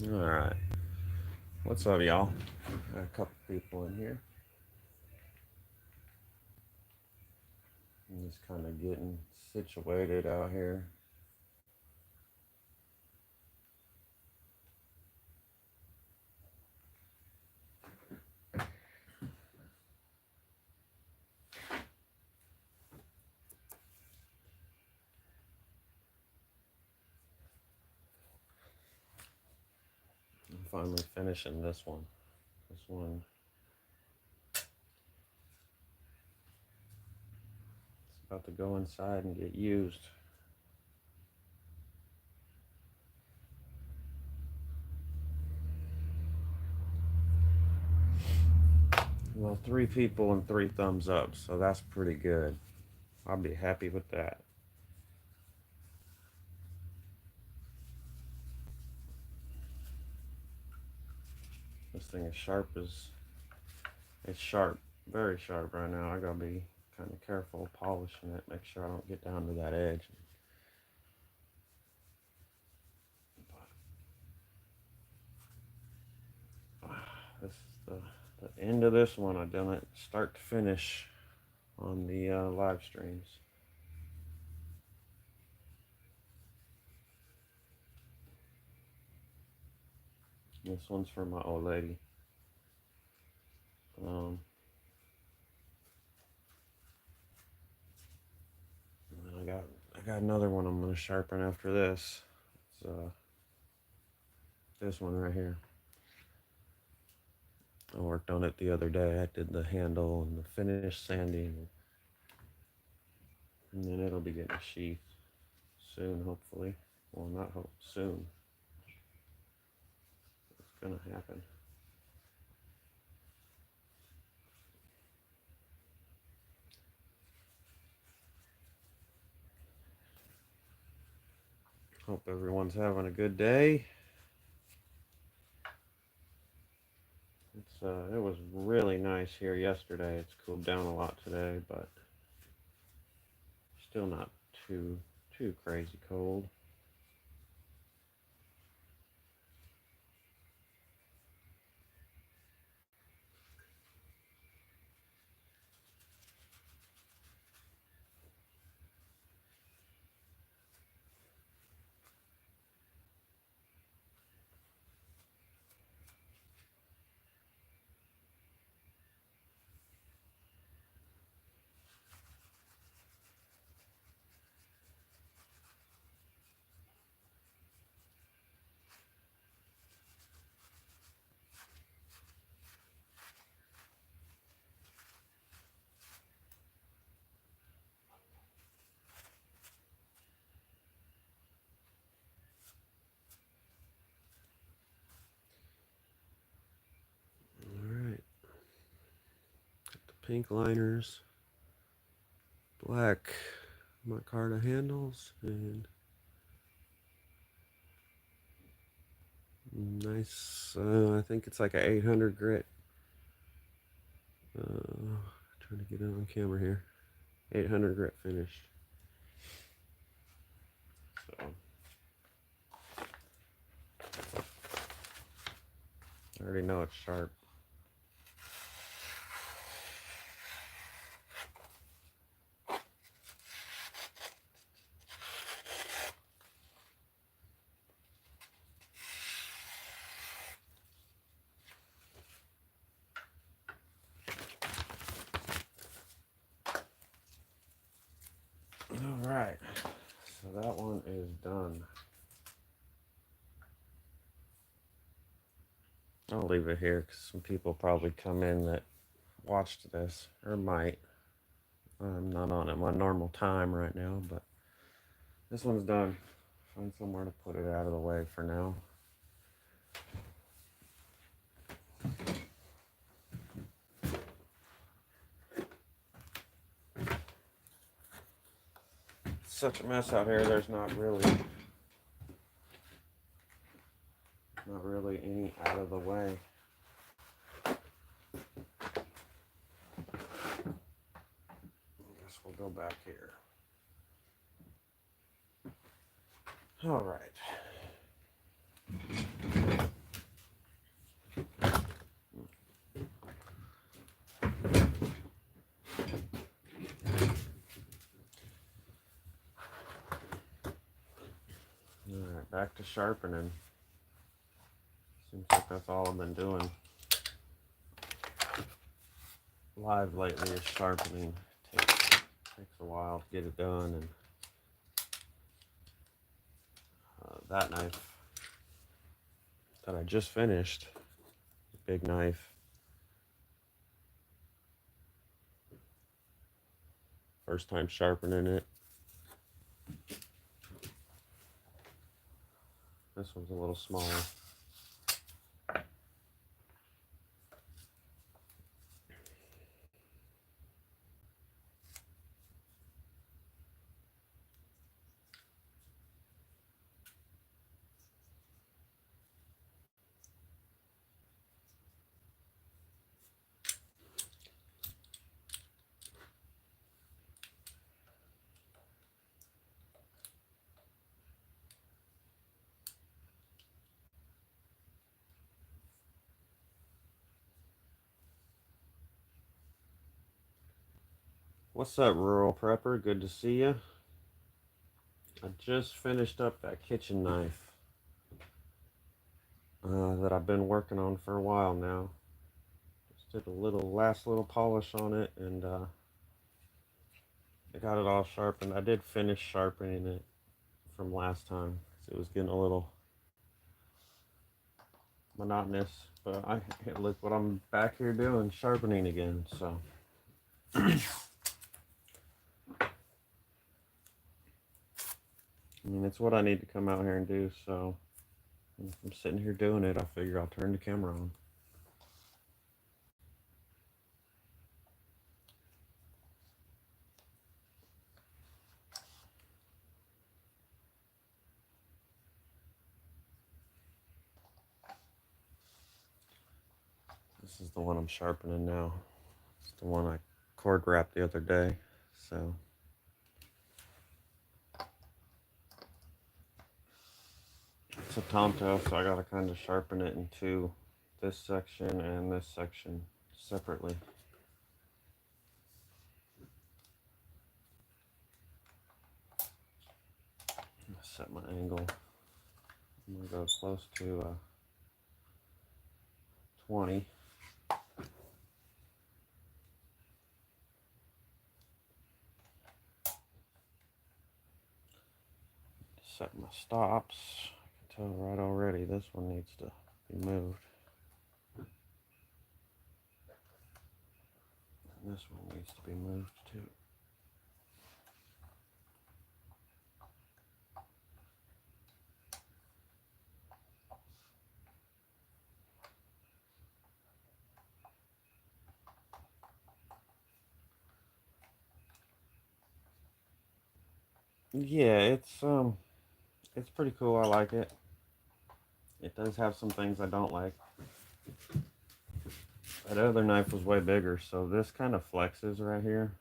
All right. What's up, y'all? Got a couple people in here. I'm just kind of getting situated out here. I'm finally finishing this one. This one, it's about to go inside and get used. Well, 3 people and 3 thumbs up, so that's pretty good. I'll be happy with that. This thing is sharp as it's sharp, very sharp right now. I gotta be kind of careful polishing it, make sure I don't get down to that edge. This is the end of this one. I've done it start to finish on the live streams. This one's for my old lady. Um, and I got another one I'm gonna sharpen after this. It's this one right here. I worked on it the other day. I did the handle and the finish sanding, and then it'll be getting a sheath soon, hopefully. Well, not hope soon. It's gonna happen. Hope everyone's having a good day. It was really nice here yesterday. It's cooled down a lot today, but still not too crazy cold. All right, got the pink liners, black micarta handles, and nice. I think it's like a 800 grit. Trying to get it on camera here. 800 grit finished. So I already know it's sharp. All right, so that one is done. I'll leave it here because some people probably come in that watched this or might. I'm not on at my normal time right now, but this one's done. Find somewhere to put it out of the way for now. It's such a mess out here. There's not really any out of the way. I guess we'll go back here. All right. back to sharpening. Seems like that's all I've been doing live lately is sharpening. Takes a while to get it done, and that knife that I just finished, big knife, first time sharpening it. This one's a little smaller. What's up, Rural Prepper? Good to see you. I just finished up that kitchen knife that I've been working on for a while now. Just did a last little polish on it, and I got it all sharpened. I did finish sharpening it from last time. It was getting a little monotonous, but look what I'm back here doing, sharpening again. So I mean, it's what I need to come out here and do. So if I'm sitting here doing it, I figure I'll turn the camera on. This is the one I'm sharpening now. It's the one I cord wrapped the other day. So it's a Tonto, so I gotta kind of sharpen it into this section and this section separately. Set my angle. I'm gonna go close to 20. Set my stops. I can tell right already this one needs to be moved. And this one needs to be moved too. Yeah, it's pretty cool. I like it. It does have some things I don't like. That other knife was way bigger, so this kind of flexes right here,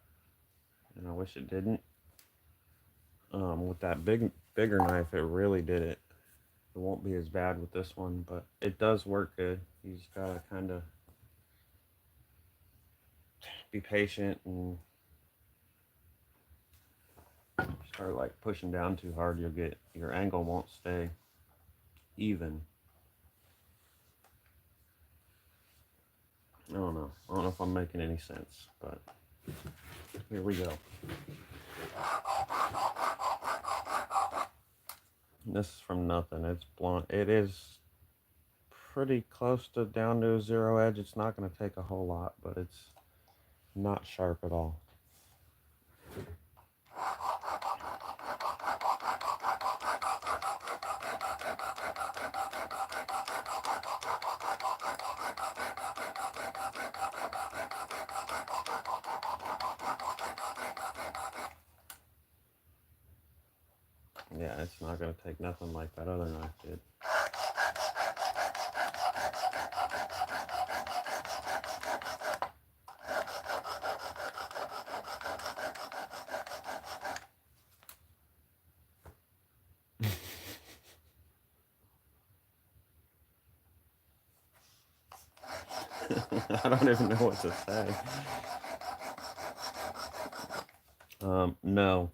and I wish it didn't. With that bigger knife, it really did it. It won't be as bad with this one, but it does work good. You just gotta kind of be patient and start like pushing down too hard. You'll get your angle won't stay even. I don't know. I don't know if I'm making any sense, but here we go. This is from nothing. It's blunt. It is pretty close to down to a zero edge. It's not going to take a whole lot, but it's not sharp at all. Yeah, it's not going to take nothing like that other knife did. I don't even know what to say. No.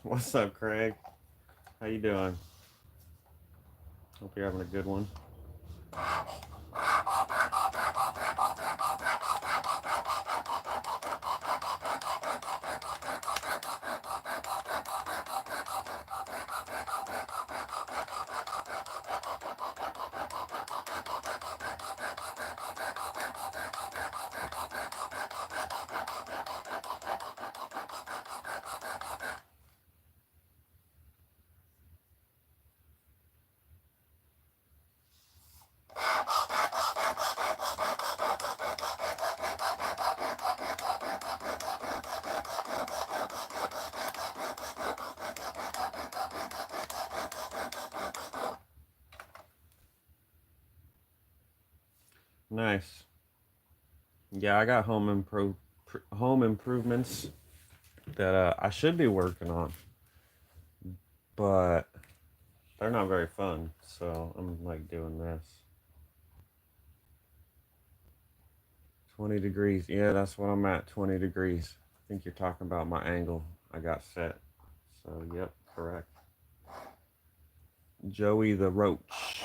What's up, Craig? How you doing? Hope you're having a good one. Nice. Yeah, I got home improvements that I should be working on, but they're not very fun. So I'm like doing this. 20 degrees. Yeah, that's what I'm at. 20 degrees. I think you're talking about my angle I got set. So yep, correct. Joey the Roach.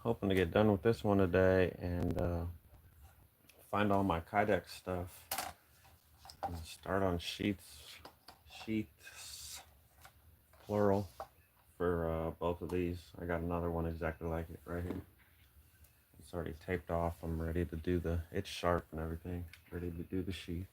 Hoping to get done with this one today and find all my Kydex stuff and start on sheaths, plural, for both of these. I got another one exactly like it right here. It's already taped off. I'm ready to do it's sharp and everything. Ready to do the sheath.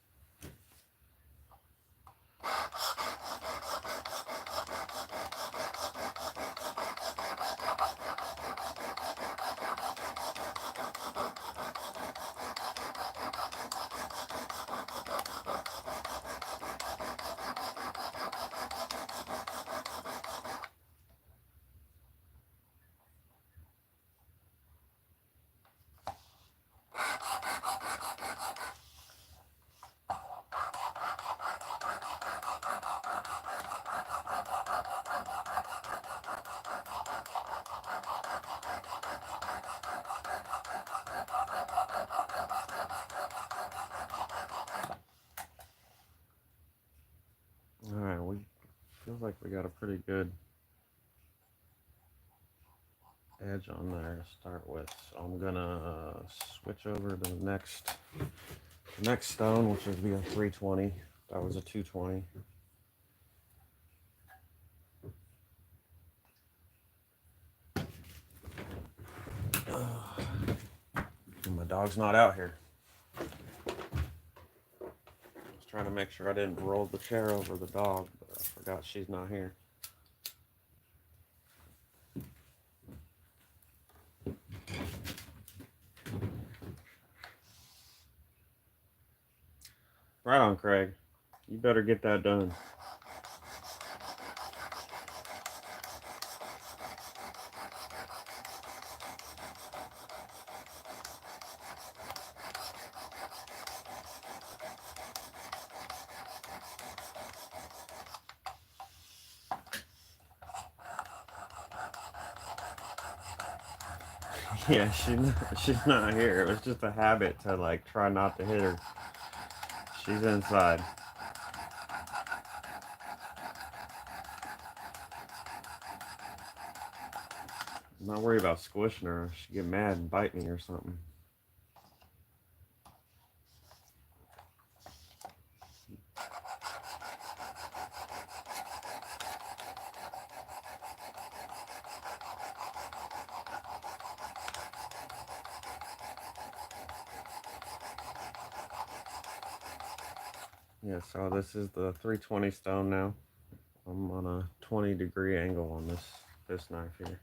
All right, we feels like we got a pretty good edge on there to start with. So I'm gonna switch over to the next stone, which would be a 320. That was a 220. My dog's not out here. I was trying to make sure I didn't roll the chair over the dog, but I forgot she's not here. Right on, Craig. You better get that done. Yeah, she's not here. It was just a habit to like try not to hit her. She's inside. I'm not worried about squishing her. She'd get mad and bite me or something. Yeah, so this is the 320 stone now. I'm on a 20-degree angle on this knife here.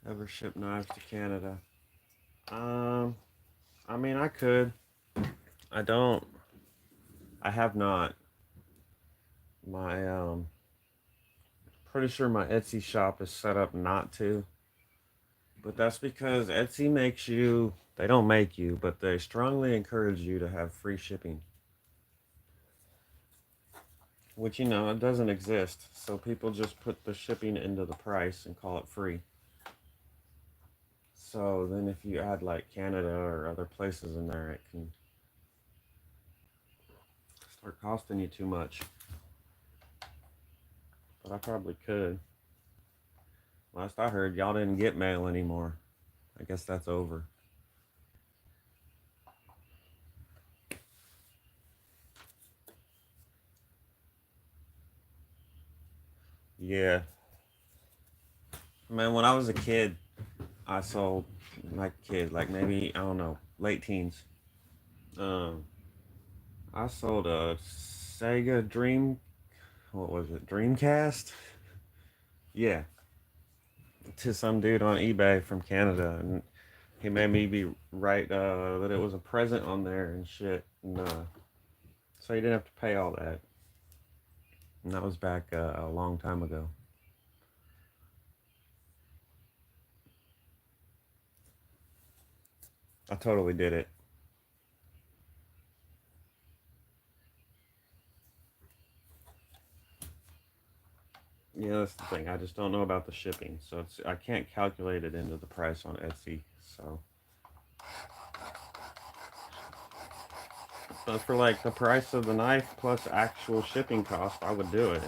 Ever ship knives to Canada? I mean, I could. I don't. I have not. My pretty sure my Etsy shop is set up not to. But that's because Etsy makes you, they don't make you, but they strongly encourage you to have free shipping. Which, you know, it doesn't exist. So people just put the shipping into the price and call it free. So then if you add like Canada or other places in there, it can start costing you too much. But I probably could. Last I heard, y'all didn't get mail anymore. I guess that's over. Yeah. Man, when I was a kid, I sold, like a kid, like maybe, I don't know, late teens. Um, I sold a Sega Dream, what was it, Dreamcast? Yeah, to some dude on eBay from Canada. And he made me be right that it was a present on there and shit. And so you didn't have to pay all that. And that was back a long time ago. I totally did it. Yeah, that's the thing. I just don't know about the shipping, so I can't calculate it into the price on Etsy. So, but for like the price of the knife plus actual shipping cost, I would do it.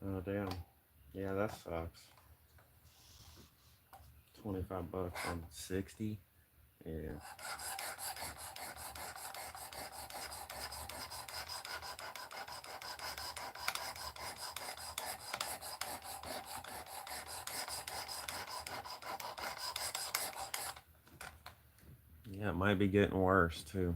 Oh damn. Yeah, that sucks. $25 on 60. Yeah. Yeah, it might be getting worse too.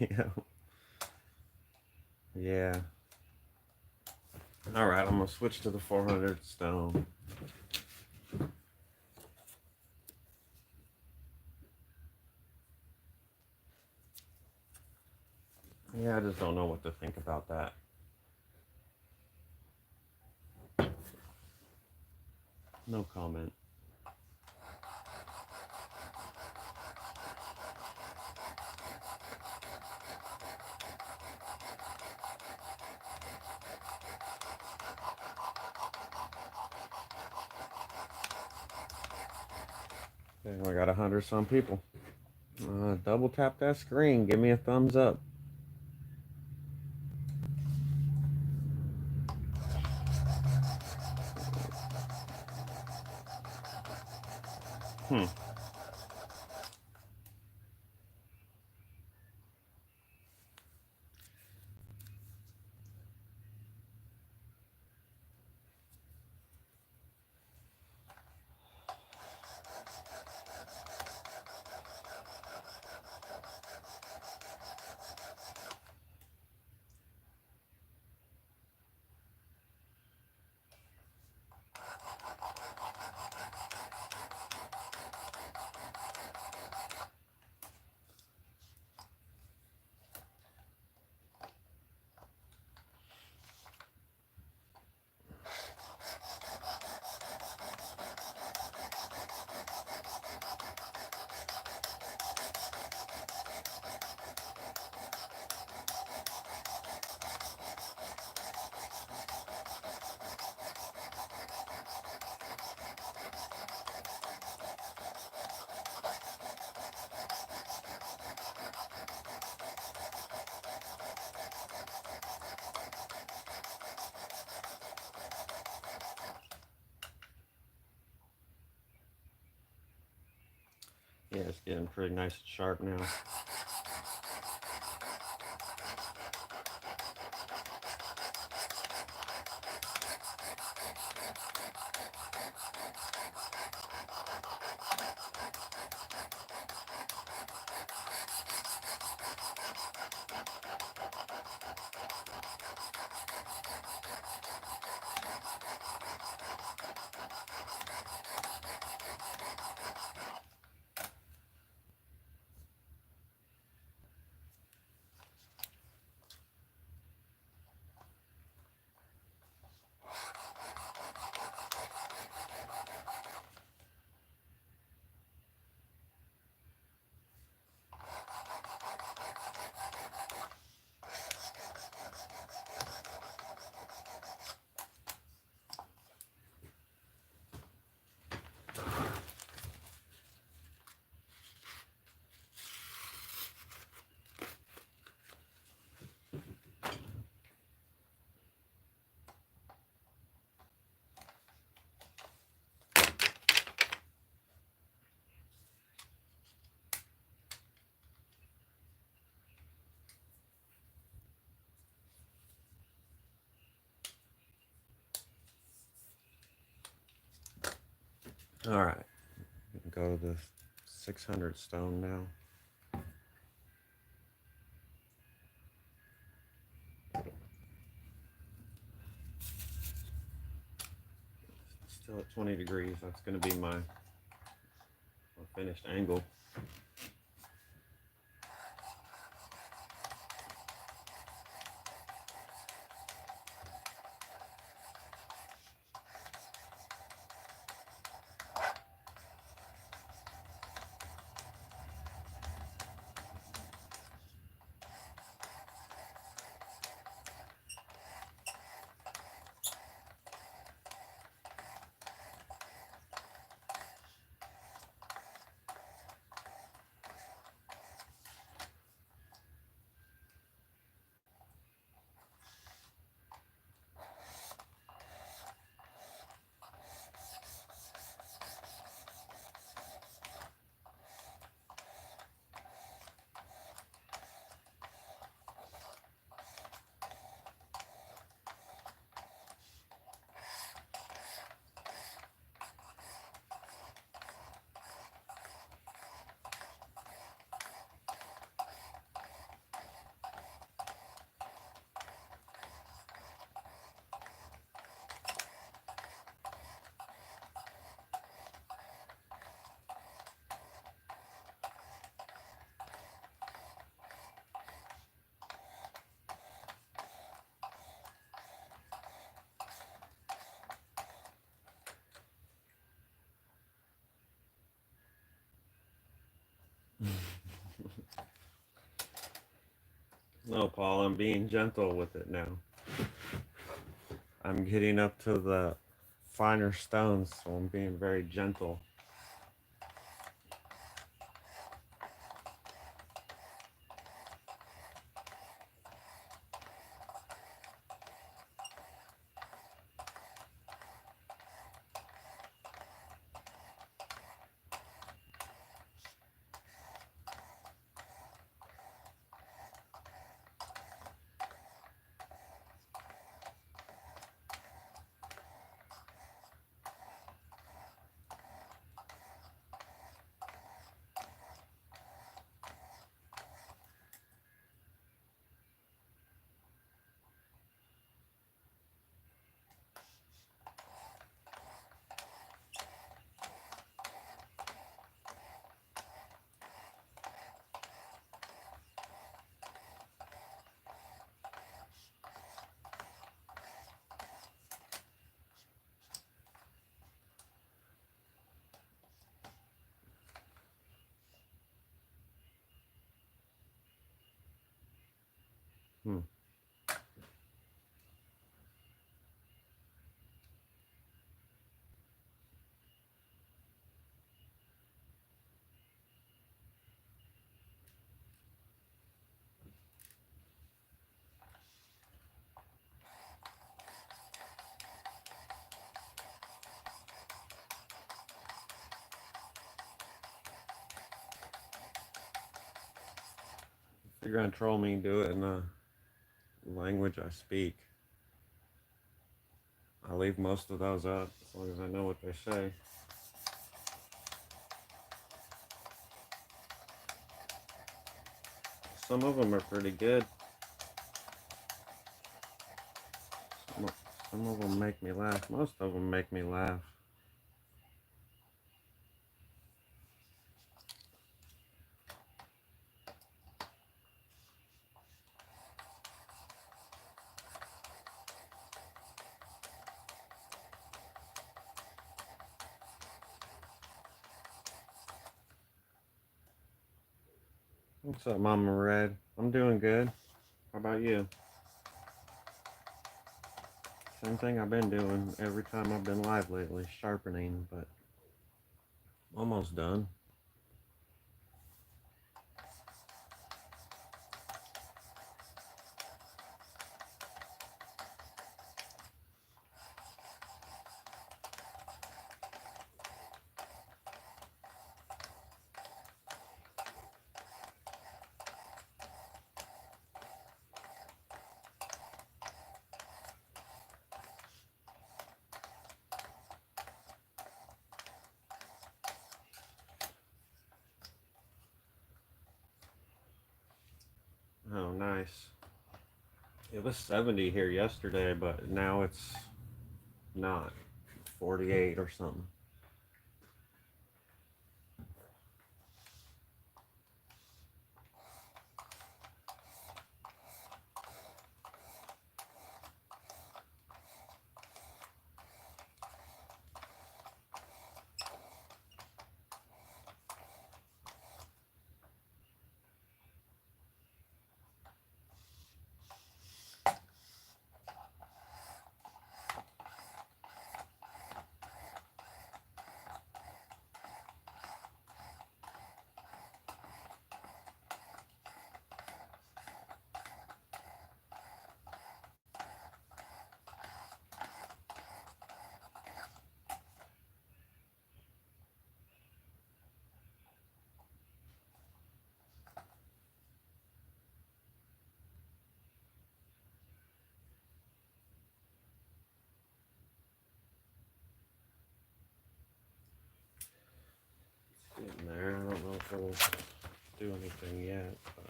Yeah. Yeah. All right, I'm gonna switch to the 400 stone. Yeah, I just don't know what to think about that. No comment. Okay, we got 100 some people. Double tap that screen. Give me a thumbs up. Hmm. Yeah, it's getting pretty nice and sharp now. All right, go to the 600 stone now. Still at 20 degrees. That's going to be my finished angle. No, Paul, I'm being gentle with it now. I'm getting up to the finer stones, so I'm being very gentle. Hmm. If you're gonna troll me, do it in the language I speak. I leave most of those up as long as I know what they say. Some of them are pretty good. Some of them make me laugh. Most of them make me laugh. What's up, Mama Red? I'm doing good. How about you? Same thing I've been doing every time I've been live lately, sharpening, but almost done. Oh, nice. It was 70 here yesterday, but now it's not. 48 or something. Getting there. I don't know if it'll do anything yet, but.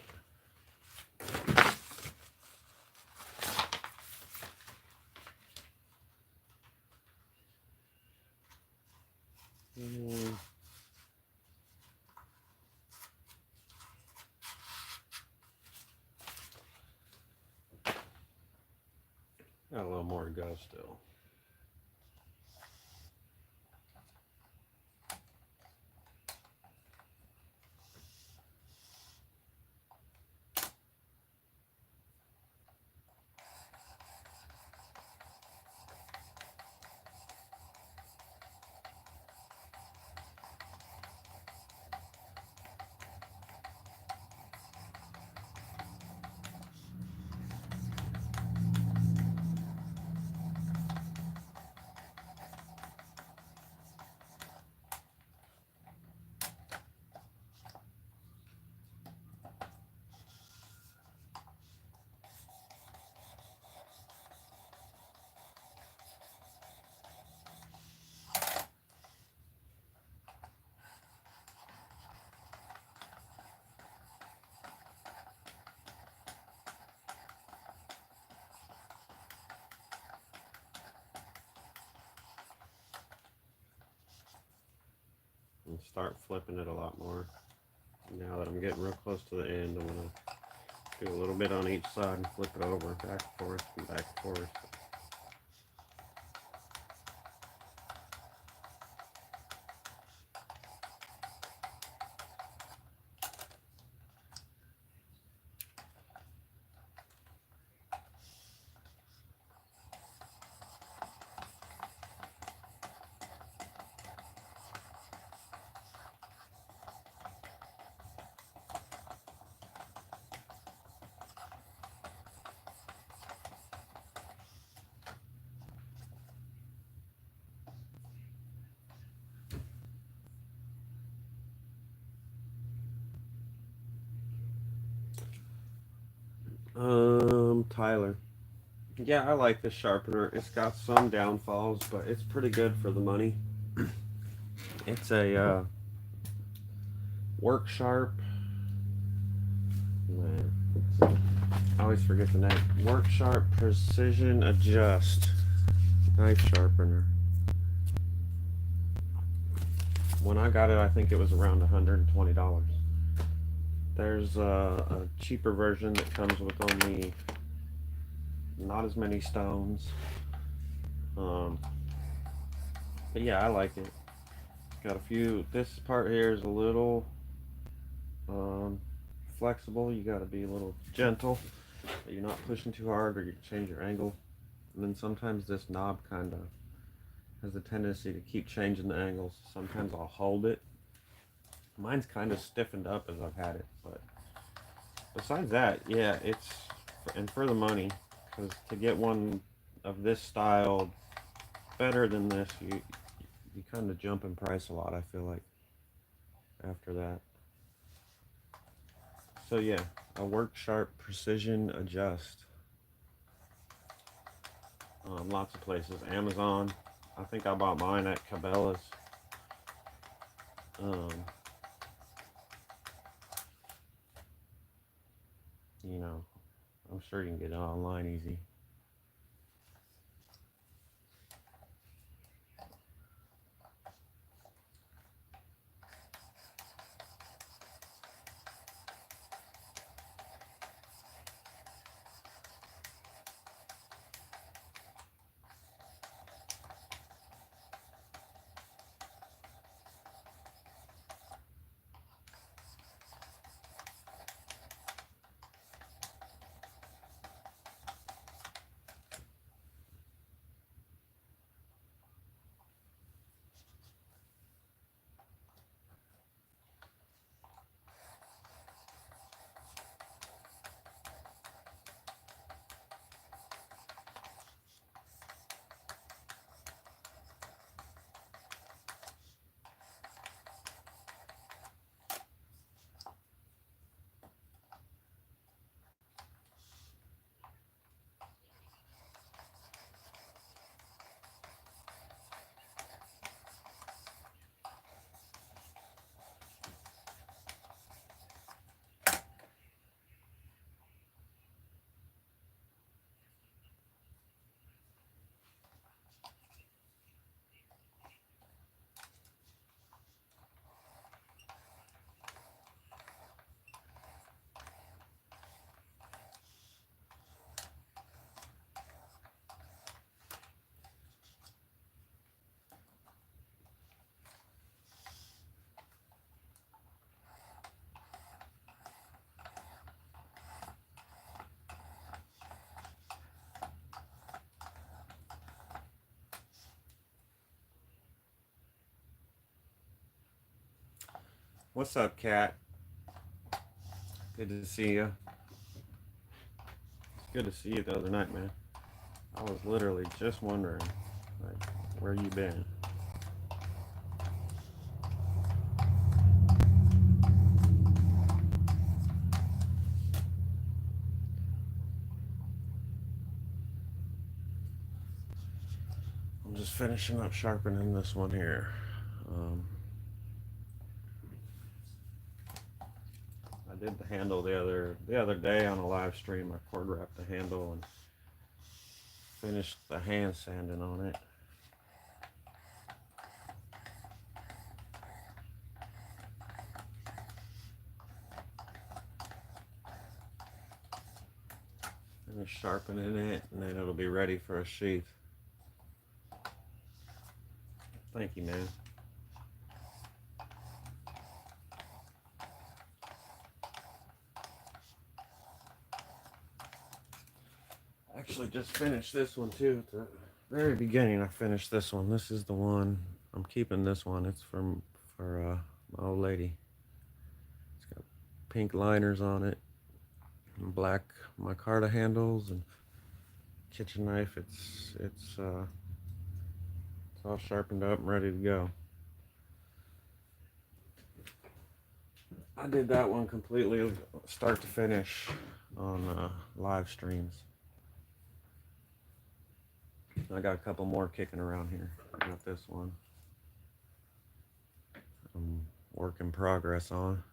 Got a little more to go still. And start flipping it a lot more. Now that I'm getting real close to the end, I'm going to do a little bit on each side and flip it over, back and forth, and back and forth. Tyler. Yeah, I like this sharpener. It's got some downfalls, but it's pretty good for the money. It's a Work Sharp. Man, I always forget the name. Work Sharp Precision Adjust knife sharpener. When I got it, I think it was around $120. There's a cheaper version that comes with only not as many stones. But yeah, I like it. Got a few. This part here is a little flexible. You got to be a little gentle. That you're not pushing too hard, or you change your angle. And then sometimes this knob kind of has a tendency to keep changing the angles. Sometimes I'll hold it. Mine's kind of stiffened up as I've had it, but besides that, yeah, it's and for the money, because to get one of this style better than this, you kind of jump in price a lot. I feel like after that. So yeah, a Work Sharp Precision Adjust. Lots of places. Amazon. I think I bought mine at Cabela's. Um, you know, I'm sure you can get it online easy. What's up, Kat? Good to see you. It's good to see you the other night, man. I was literally just wondering, like, where you been? I'm just finishing up sharpening this one here. I did the handle the other day on a live stream. I cord wrapped the handle and finished the hand sanding on it. Finish sharpening it, and then it'll be ready for a sheath. Thank you, man. Actually just finished this one too. At the very beginning I finished this one. This is the one. I'm keeping this one. It's for my old lady. It's got pink liners on it and black micarta handles and kitchen knife. It's all sharpened up and ready to go. I did that one completely start to finish on live streams. I got a couple more kicking around here. I got this one. Work in progress on.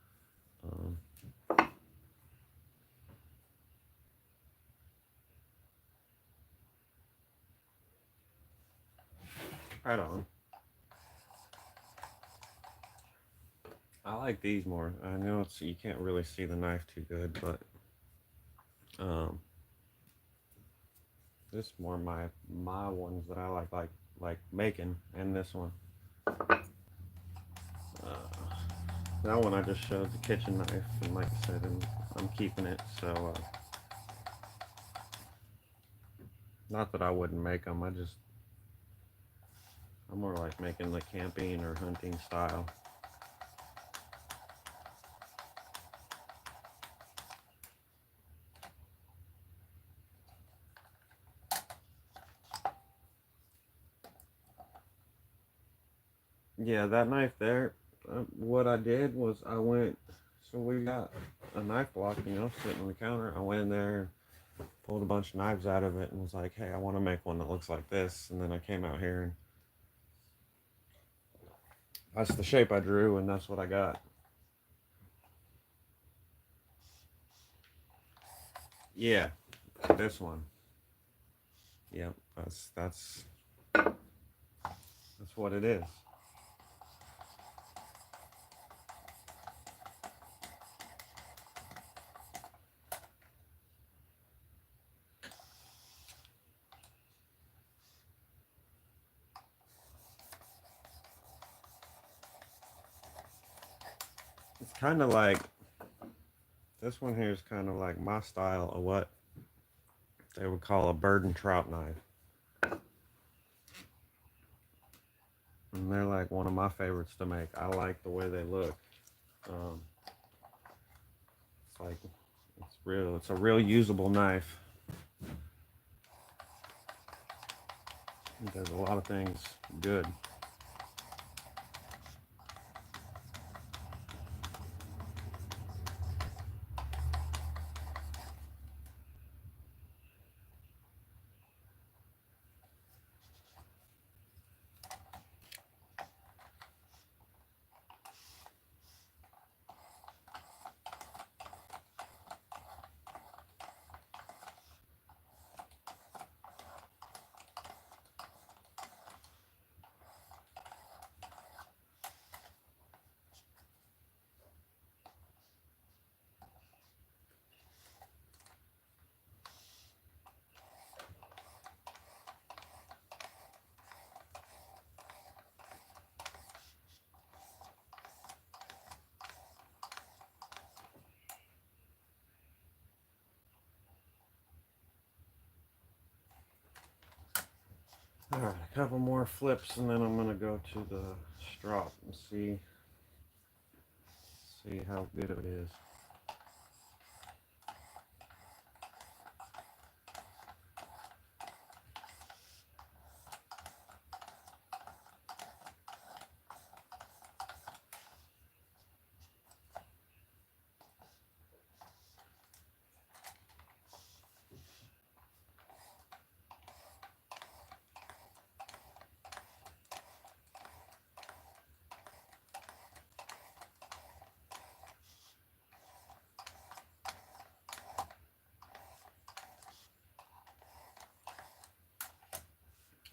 Right on. I like these more. I know you can't really see the knife too good, but this is more my ones that I like making, and this one. That one I just showed the kitchen knife, and like I said, I'm keeping it. So not that I wouldn't make them. I'm more like making the camping or hunting style. Yeah, that knife there, what I did was so we got a knife block, sitting on the counter. I went in there, pulled a bunch of knives out of it, and was like, hey, I want to make one that looks like this. And then I came out here, and that's the shape I drew, and that's what I got. Yeah, this one. Yep, that's what it is. It's kind of like this one here is kind of like my style of what they would call a bird and trout knife, and they're like one of my favorites to make. I like the way they look. Um, it's like it's real. It's a real usable knife. It does a lot of things good. All right, a couple more flips, and then I'm gonna go to the strop and see how good it is.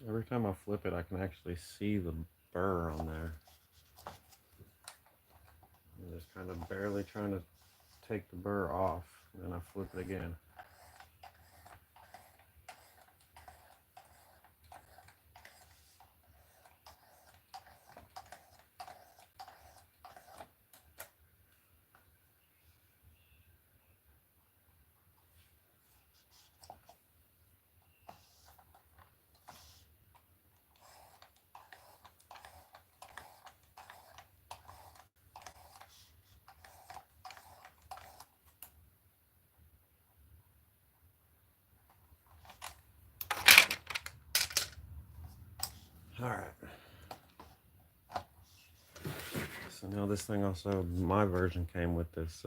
Every time I flip it, I can actually see the burr on there. I'm just kind of barely trying to take the burr off, and then I flip it again. All right. So now this thing also, my version came with this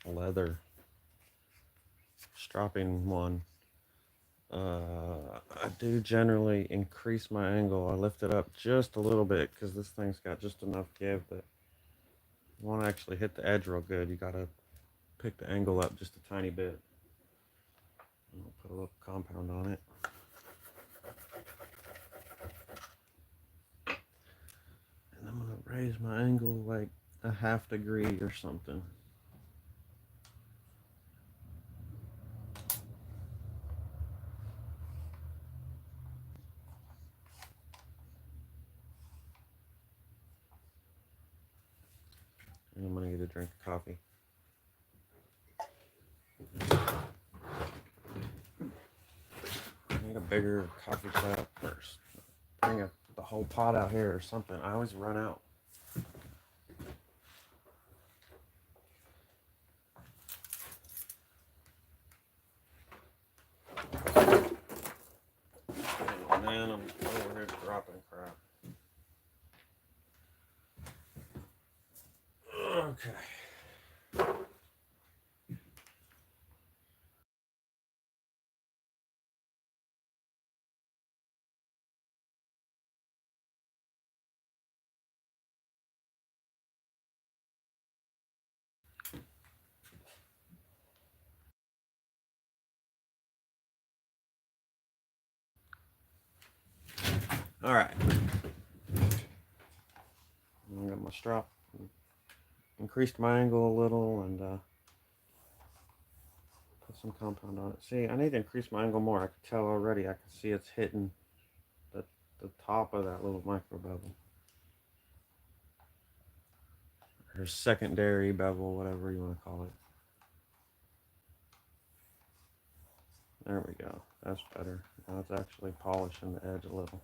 leather stropping one. I do generally increase my angle. I lift it up just a little bit because this thing's got just enough give that you want to actually hit the edge real good. You got to pick the angle up just a tiny bit. And I'll put a little compound on it. And I'm going to raise my angle like a half degree or something. And I'm going to get a drink of coffee. I need a bigger coffee cup first. Bring the whole pot out here or something. I always run out. And then I'm over here dropping crap. Okay. All right. I got my strop. Increased my angle a little and put some compound on it. See, I need to increase my angle more. I can tell already. I can see it's hitting the, the top of that little micro bevel. Or secondary bevel, whatever you want to call it. There we go. That's better. Now it's actually polishing the edge a little.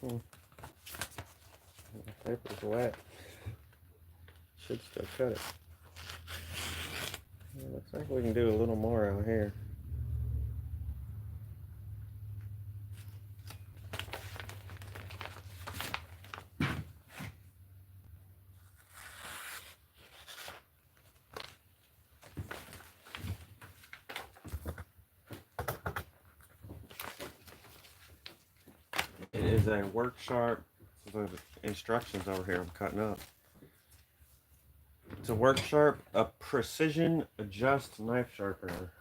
The paper's wet. Should still cut it. Looks like we can do a little more out here. It is a work sharp. The instructions over here I'm cutting up. It's a work sharp, a precision adjust knife sharpener.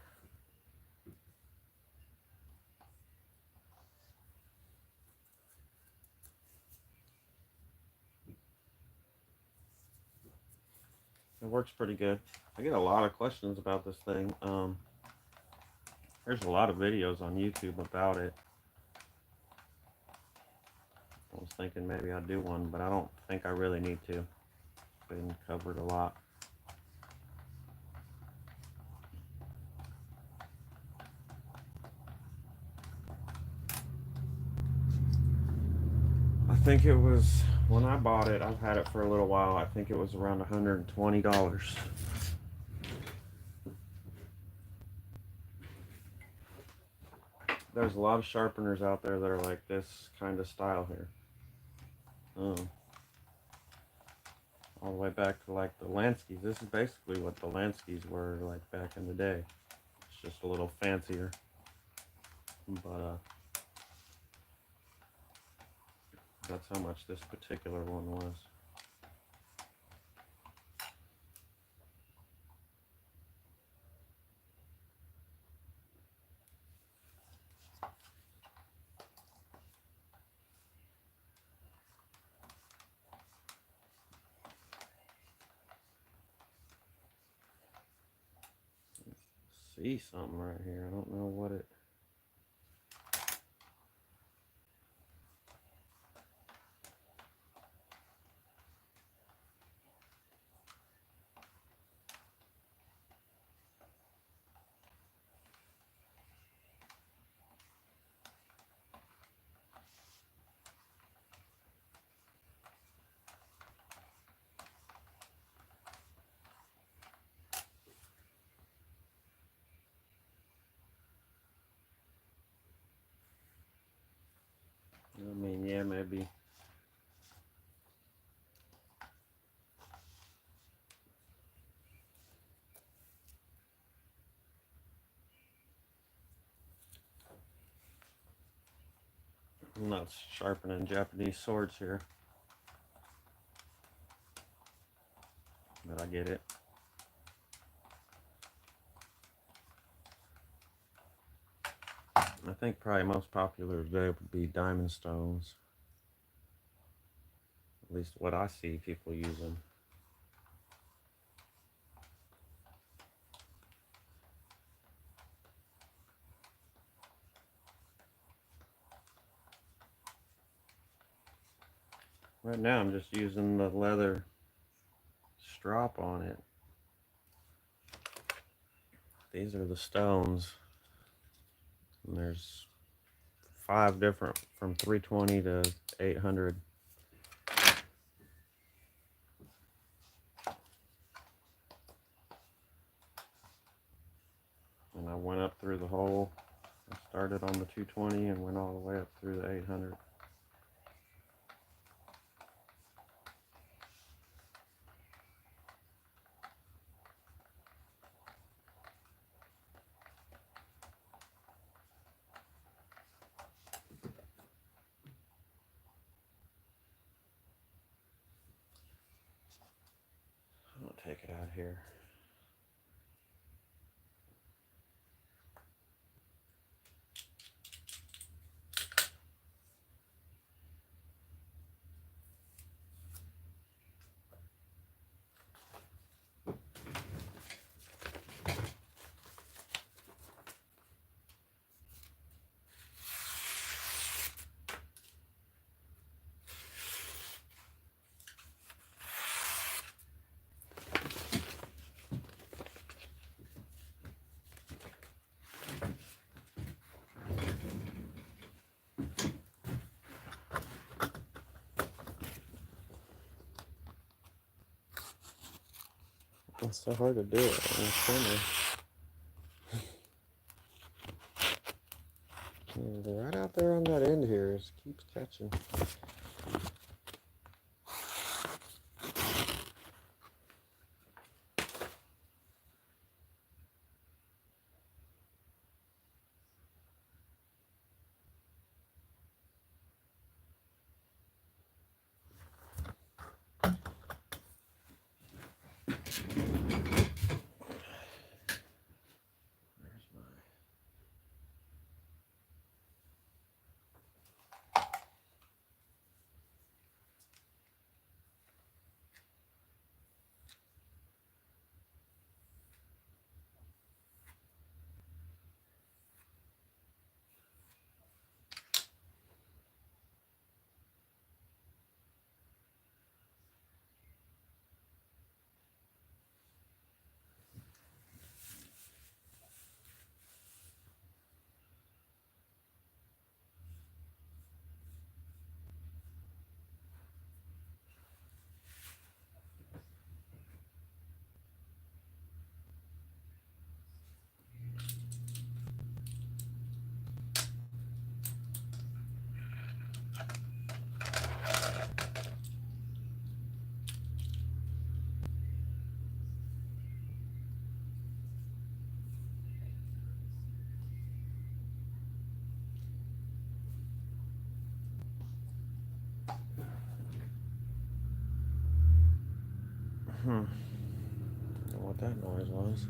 It works pretty good. I get a lot of questions about this thing. There's a lot of videos on YouTube about it. I was thinking maybe I'd do one, but I don't think I really need to. It's been covered a lot. I think it was, when I bought it, I've had it for a little while, I think it was around $120. There's a lot of sharpeners out there that are like this kind of style here. All the way back to like the Lanskys. This is basically what the Lanskys were like back in the day. It's just a little fancier. But that's how much this particular one was. See something right here. I don't know what it. I mean, yeah, maybe. I'm not sharpening Japanese swords here, but I get it. I think probably most popular today would be diamond stones. At least what I see people using. Right now I'm just using the leather strop on it. These are the stones. And there's 5 different from 320 to 800. And I went up through the hole. I started on the 220 and went all the way up through the 800. I'll take it out here. It's so hard to do it in the center. Yeah, right out there on that end here, it keeps catching. Don't know what that noise was.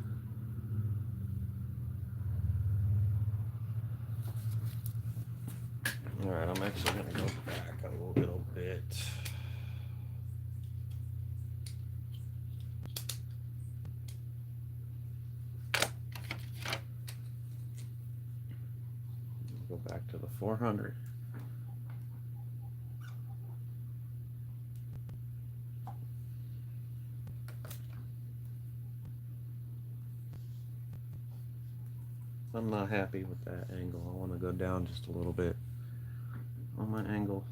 Alright, I'm actually going to go back a little bit. Go back to the 400. I'm not happy with that angle. I want to go down just a little bit on my angle.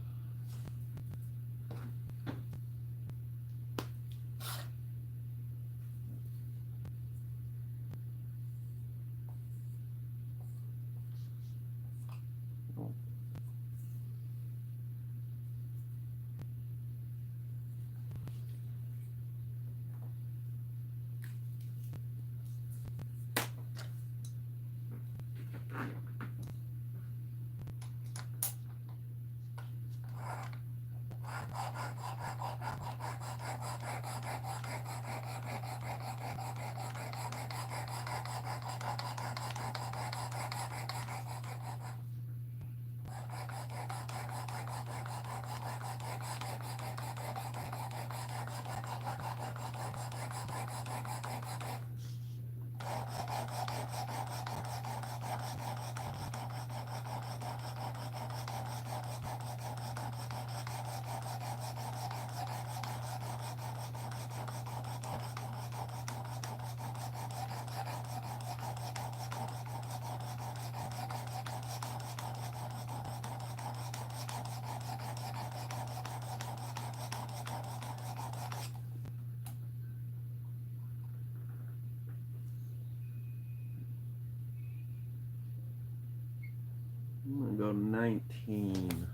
I'm gonna go 19.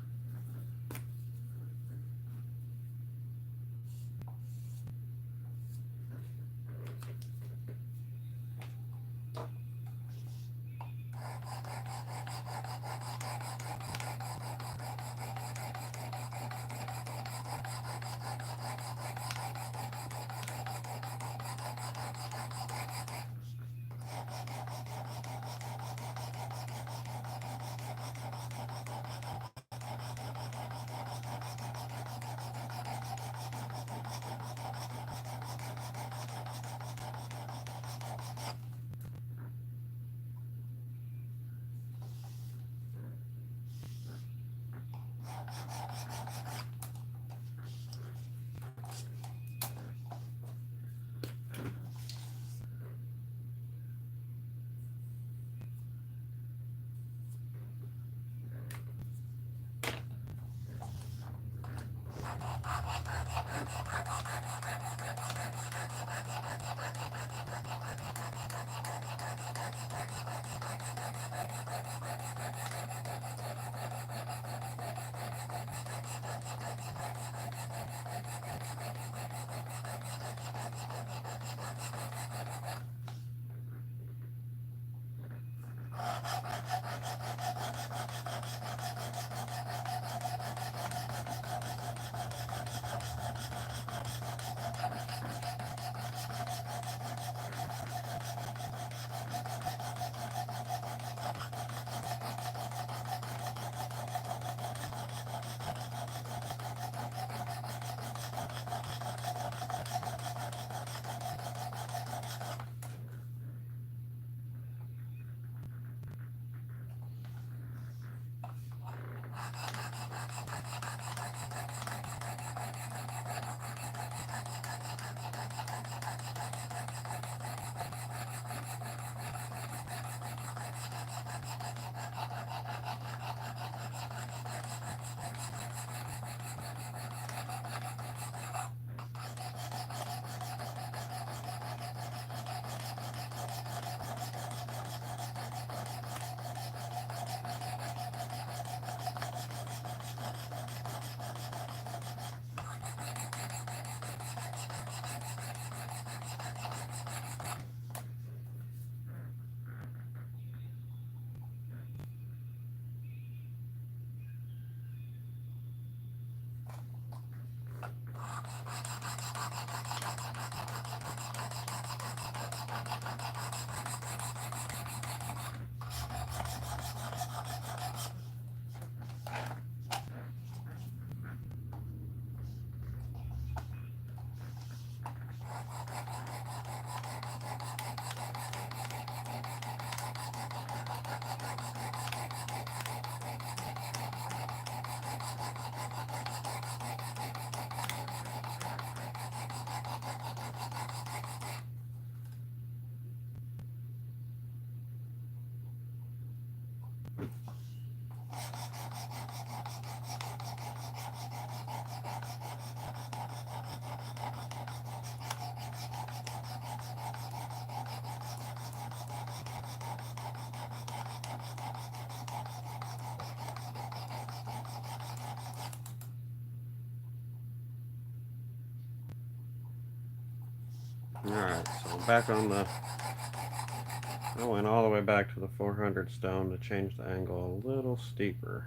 Alright, so back on the, I went all the way back to the 400 stone to change the angle a little steeper.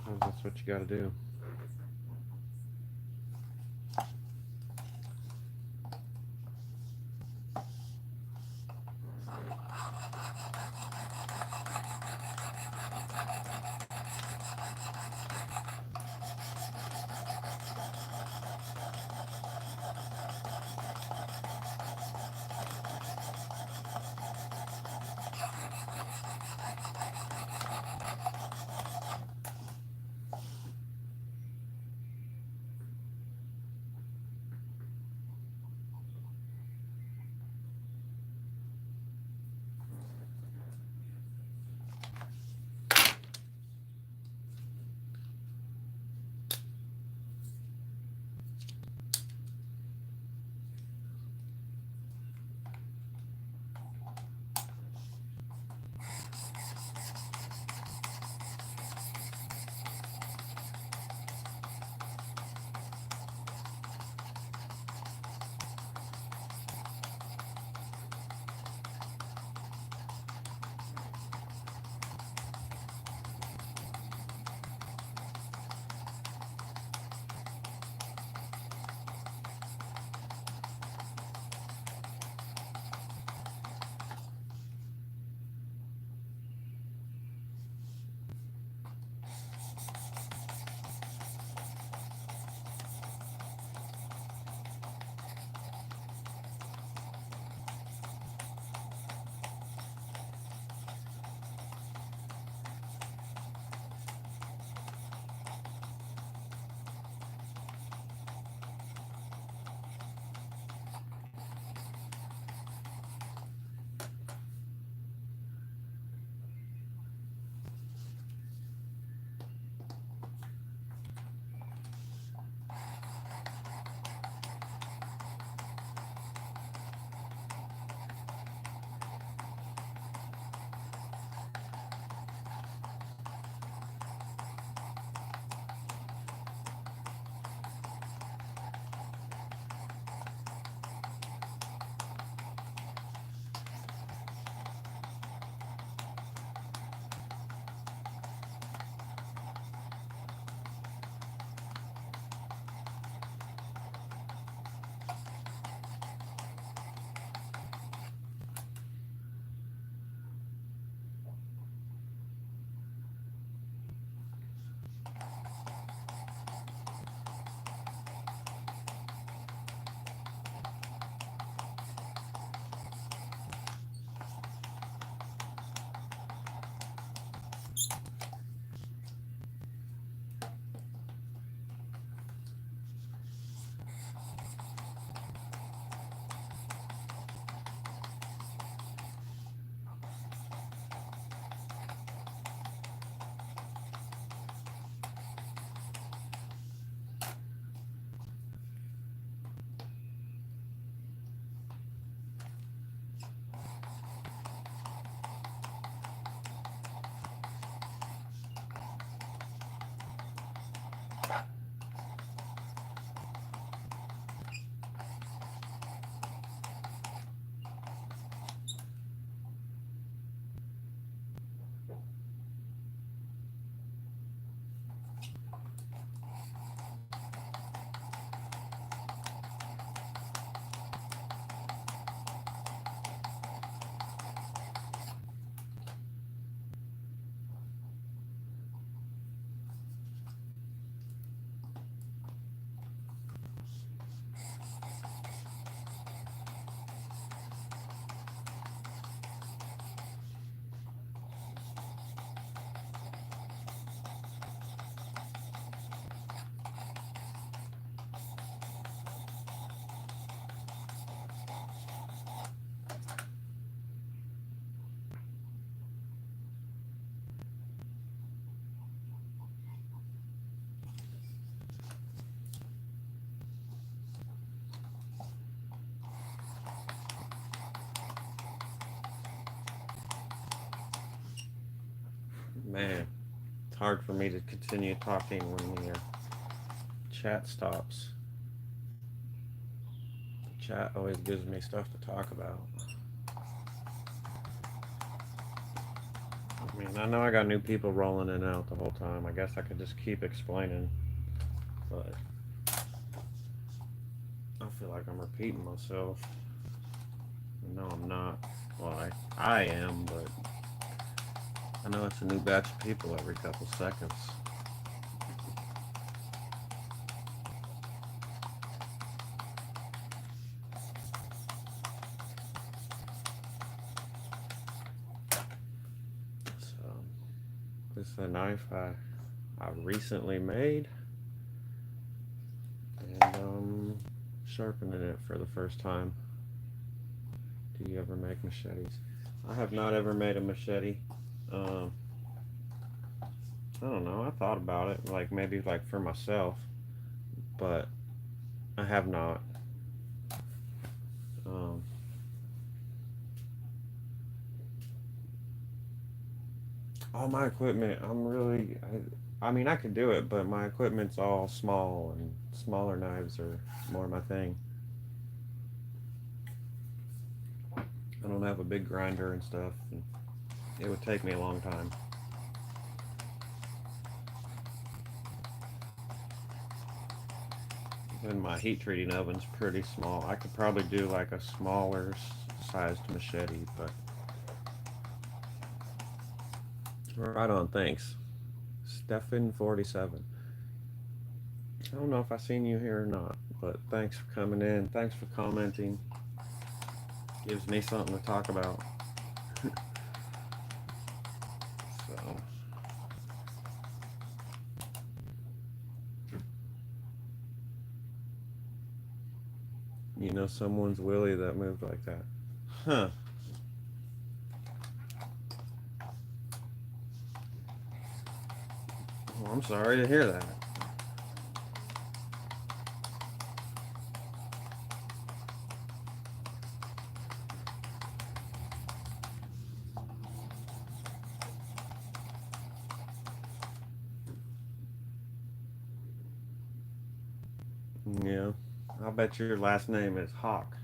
Sometimes that's what you gotta do. Man, it's hard for me to continue talking when the chat stops. The chat always gives me stuff to talk about. I mean, I know I got new people rolling in and out the whole time. I guess I could just keep explaining, but I feel like I'm repeating myself. No, I'm not. Well, I am, but I know it's a new batch of people every couple seconds. So, this is a knife I recently made, and sharpening it for the first time. Do you ever make machetes? I have not ever made a machete. Um, I don't know. I thought about it, like maybe like for myself, but I have not. Um, all my equipment, I mean, I could do it, but my equipment's all small, and smaller knives are more my thing. I don't have a big grinder and stuff, and it would take me a long time. And my heat treating oven's pretty small. I could probably do like a smaller sized machete, but right on. Thanks, Stefan47. I don't know if I seen you here or not, but thanks for coming in. Thanks for commenting. Gives me something to talk about. So, you know, someone's Willie that moved like that. Huh. Well, I'm sorry to hear that. Yeah. I bet your last name is Hawk.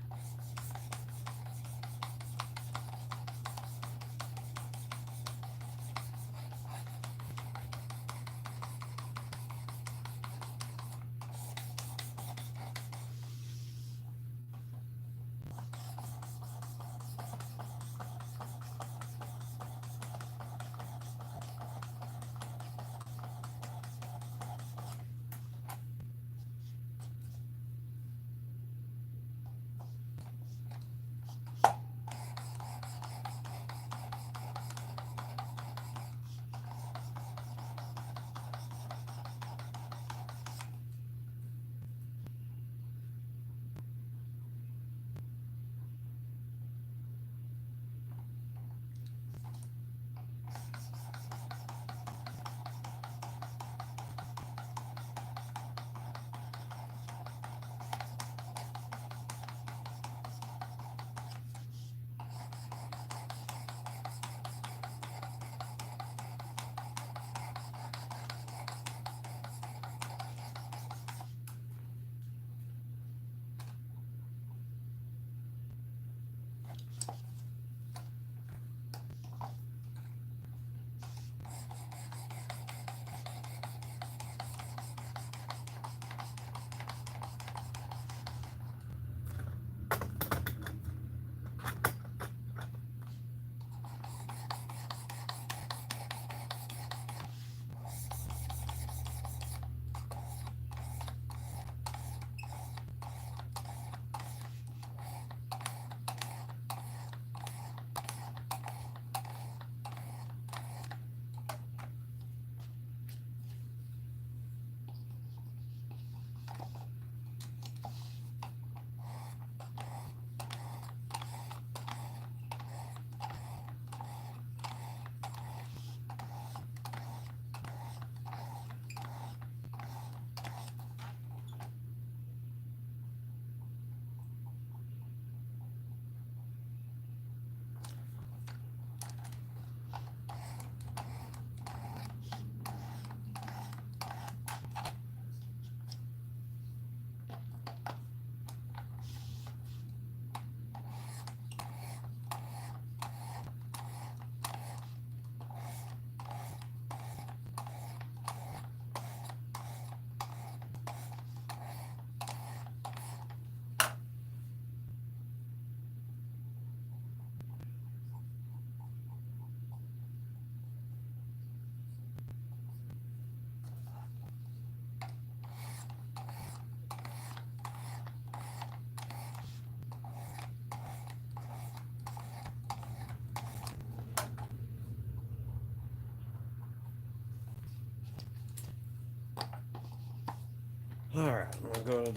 Alright, I'm gonna go to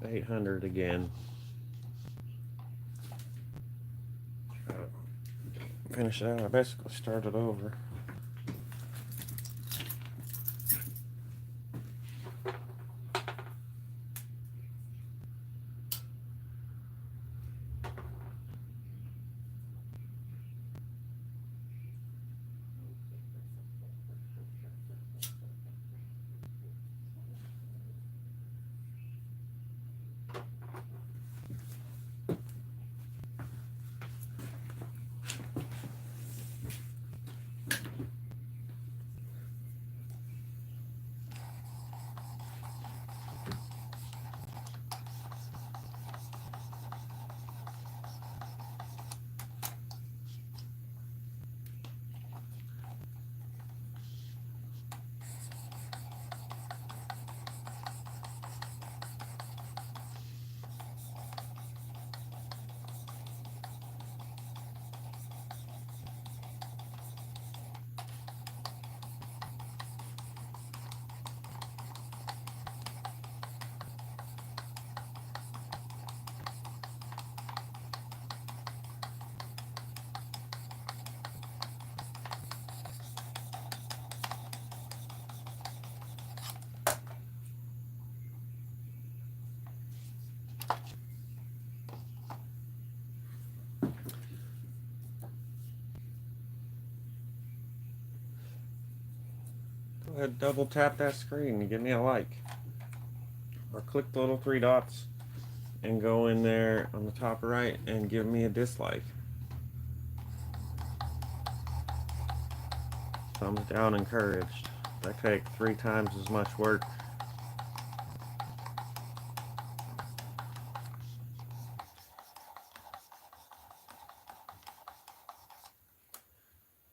the 800 again. Try to finish it out. I basically started over. Go ahead, double tap that screen and give me a like. Or click the little three dots and go in there on the top right and give me a dislike. Thumbs down encouraged. That take 3 times as much work.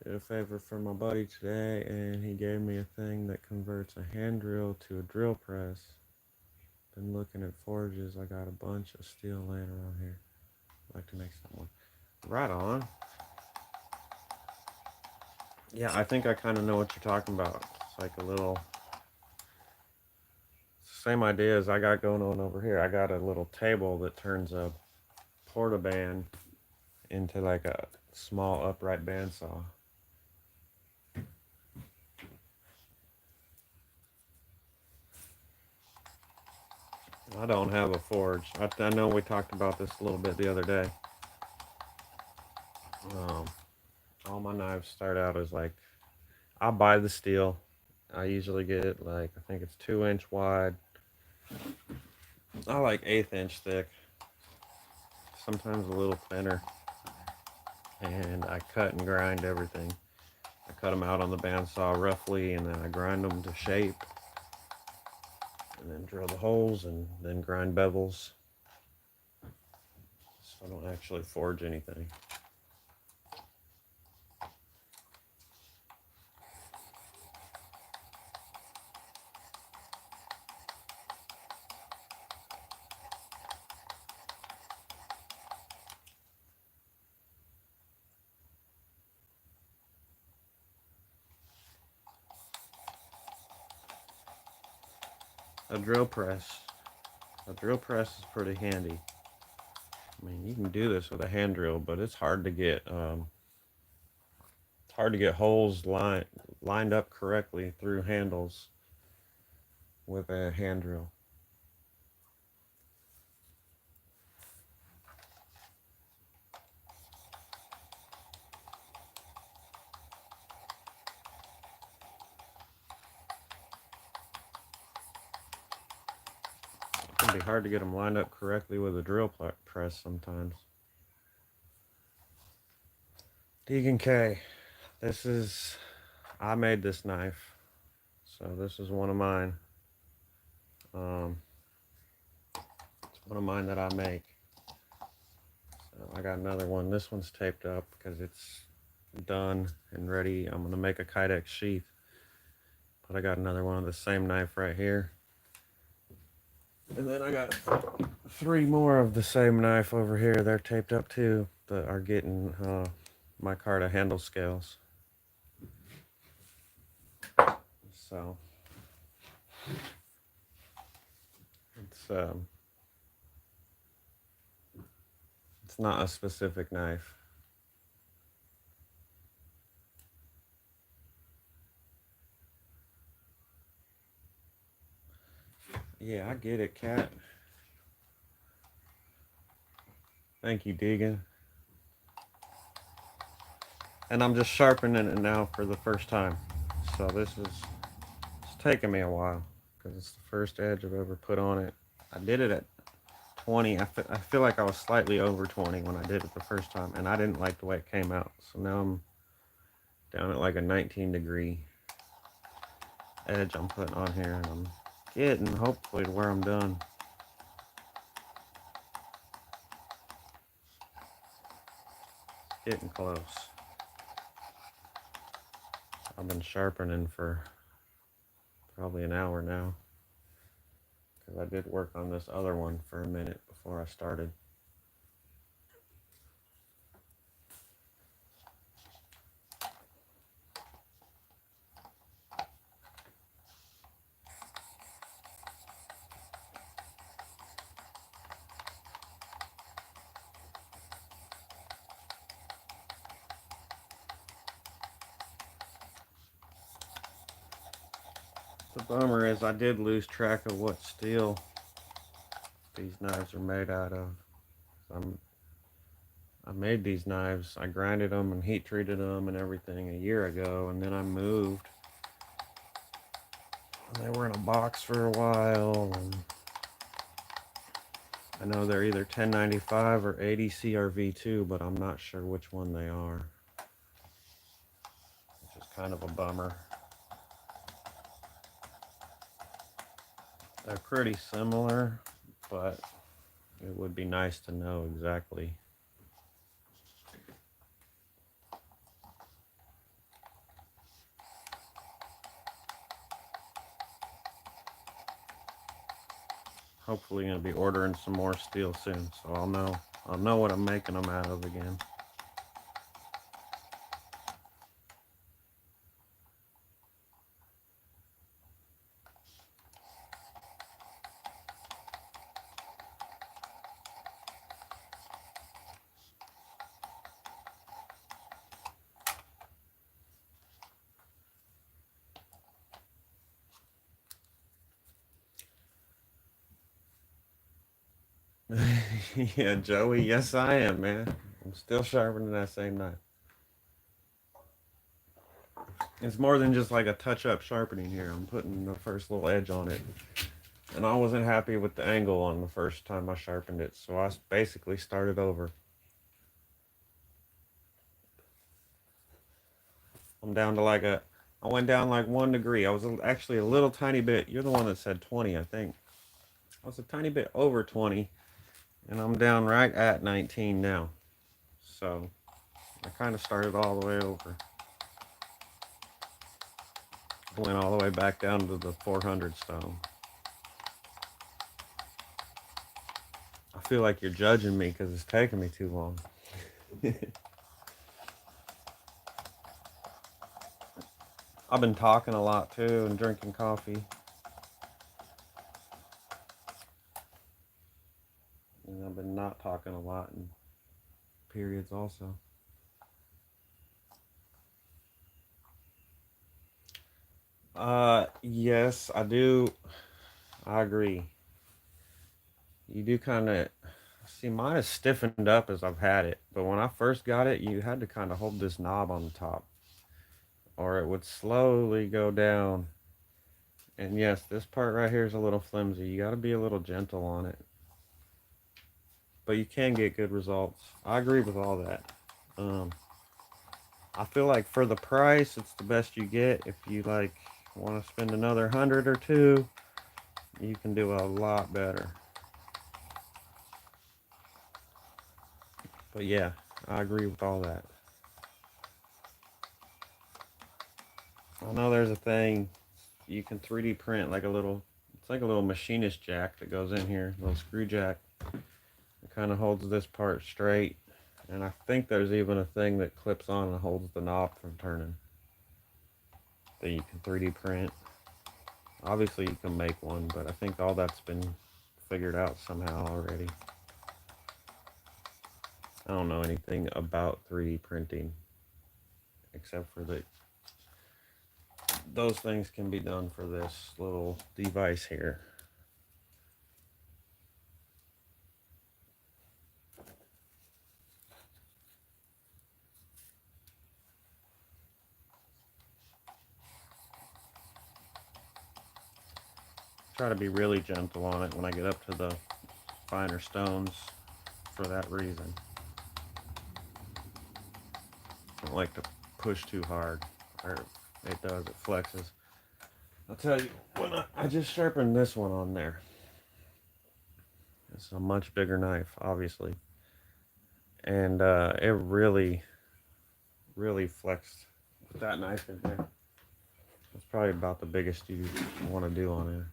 Did a favor for my buddy today, and he gave me a thing that converts a hand drill to a drill press. Been looking at forges. I got a bunch of steel laying around here. I'd like to make someone. Right on. Yeah, I think I kind of know what you're talking about. It's like a little... Same idea as I got going on over here. I got a little table that turns a portaband into like a small upright bandsaw. I don't have a forge. I know we talked about this a little bit the other day. All my knives start out as like, I buy the steel. I usually get it like, I think it's 2-inch wide. I like 1/8 inch thick. Sometimes a little thinner. And I cut and grind everything. I cut them out on the bandsaw roughly, and then I grind them to shape. And then drill the holes and then grind bevels. So I don't actually forge anything. A drill press. A drill press is pretty handy. I mean, you can do this with a hand drill, but it's hard to get holes lined up correctly through handles with a hand drill. It can be hard to get them lined up correctly with a drill press sometimes. Deegan K, I made this knife, so this is one of mine. It's one of mine that I make. So I got another one. This one's taped up because it's done and ready. I'm gonna make a Kydex sheath, but I got another one of the same knife right here. And then I got 3 more of the same knife over here. They're taped up too, that are getting micarta handle scales. So it's not a specific knife. Yeah, I get it, Cat. Thank you, Deegan. And I'm just sharpening it now for the first time. So it's taken me a while because it's the first edge I've ever put on it. I did it at 20. I feel like I was slightly over 20 when I did it the first time, and I didn't like the way it came out. So now I'm down at like a 19-degree edge I'm putting on here, and I'm getting hopefully to where I'm done. Getting close. I've been sharpening for probably an hour now because I did work on this other one for a minute before I started. The bummer is I did lose track of what steel these knives are made out of. I made these knives, I grinded them and heat treated them and everything a year ago, and then I moved. And they were in a box for a while, and I know they're either 1095 or 80 CRV2, but I'm not sure which one they are, which is kind of a bummer. They're pretty similar, but it would be nice to know exactly. Hopefully gonna be ordering some more steel soon, so I'll know what I'm making them out of again. Yeah, Joey, yes I am, man. I'm still sharpening that same knife. It's more than just like a touch-up sharpening here. I'm putting the first little edge on it. And I wasn't happy with the angle on the first time I sharpened it, so I basically started over. I'm down to I went down like 1 degree. I was actually a little tiny bit, you're the one that said 20, I think. I was a tiny bit over 20, and I'm down right at 19 now. So I kind of started all the way over. Went all the way back down to the 400 stone. I feel like you're judging me because it's taking me too long. I've been talking a lot too and drinking coffee. And I've been not talking a lot in periods also. Yes, I do. I agree. You do kind of see mine is stiffened up as I've had it, but when I first got it, you had to kind of hold this knob on the top, or it would slowly go down. And yes, this part right here is a little flimsy. You got to be a little gentle on it, but you can get good results. I agree with all that. I feel like for the price, it's the best you get. If you like want to spend another 100 or two, you can do a lot better. But yeah, I agree with all that. I know there's a thing you can 3D print like it's like a little machinist jack that goes in here, a little screw jack. It kind of holds this part straight. And I think there's even a thing that clips on and holds the knob from turning that you can 3D print. Obviously you can make one, but I think all that's been figured out somehow already. I don't know anything about 3D printing except for that those things can be done for this little device here. Try to be really gentle on it when I get up to the finer stones for that reason. I don't like to push too hard, or it does, it flexes. I'll tell you, when I just sharpened this one on there. It's a much bigger knife, obviously. And it really flexed with that knife in there. It's probably about the biggest you want to do on it.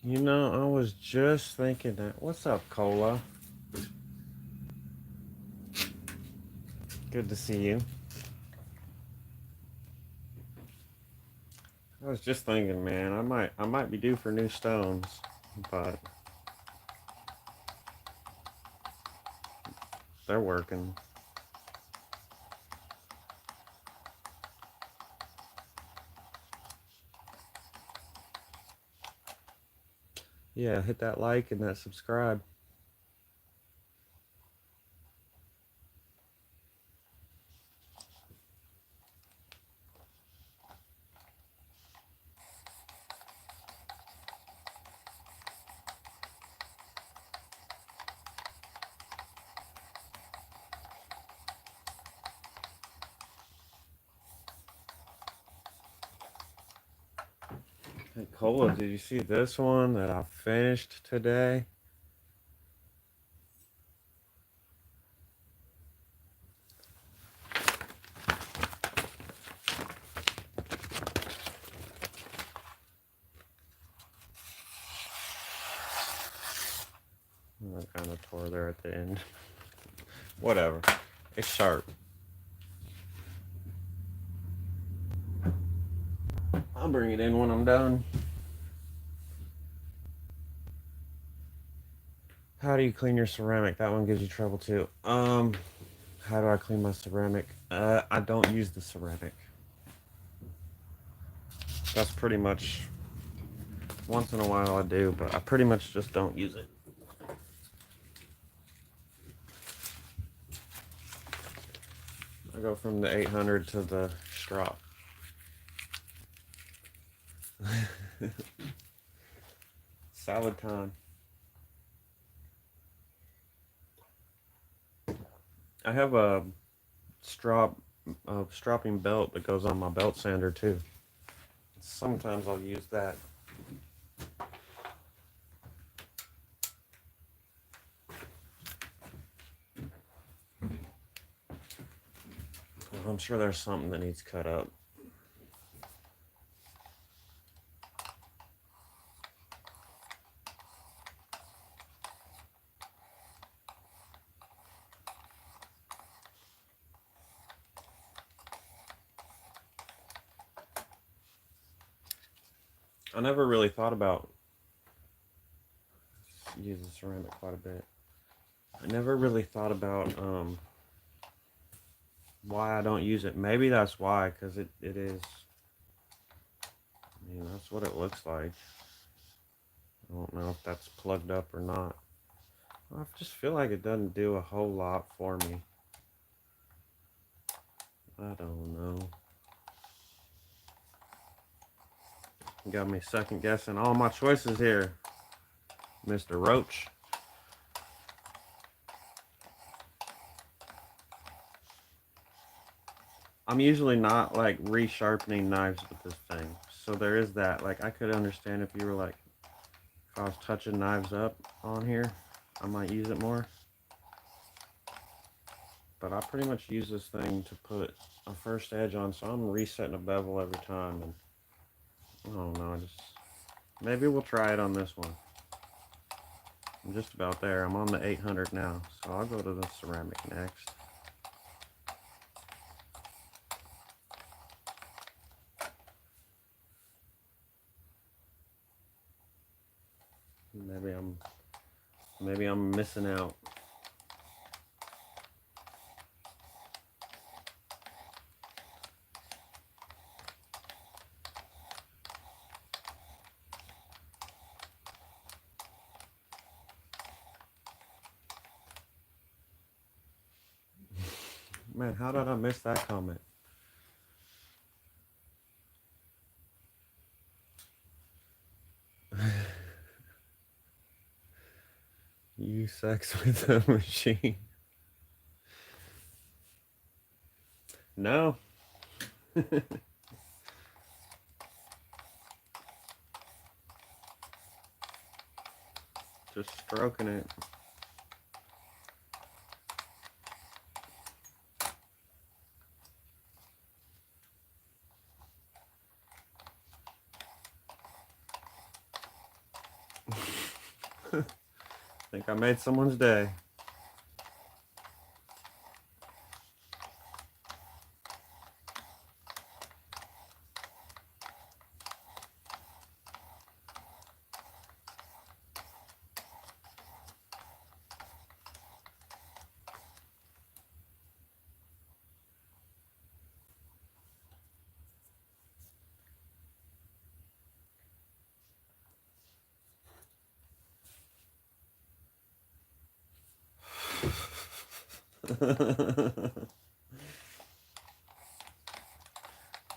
You know, I was just thinking that. What's up, Cola? Good to see you. I was just thinking, man, I might be due for new stones, but they're working. Yeah, hit that like and that subscribe. Hey, Cola, did you see this one that I finished today? I kind of tore there at the end. Whatever. It's sharp. I'll bring it in when I'm done. How do you clean your ceramic? That one gives you trouble too. How do I clean my ceramic? I don't use the ceramic. That's pretty much, once in a while I do, but I pretty much just don't use it. I go from the 800 to the Strop. Salad time. I have a stropping belt that goes on my belt sander too. Sometimes I'll use that. I'm sure there's something that needs cut up. I never really thought about using ceramic quite a bit. I never really thought about why I don't use it. Maybe that's why, because it is, I mean, that's what it looks like. I don't know if that's plugged up or not. I just feel like it doesn't do a whole lot for me. I don't know. Got me second guessing all my choices here, Mr. Roach. I'm usually not like resharpening knives with this thing. So there is that. Like I could understand if you were like, if I was touching knives up on here, I might use it more. But I pretty much use this thing to put a first edge on, so I'm resetting a bevel every time. And I don't know, maybe we'll try it on this one. I'm just about there. I'm on the 800 now, so I'll go to the ceramic next. Maybe I'm missing out. Man, how did I miss that comment? You sex with a machine. No. Just stroking it. I think I made someone's day.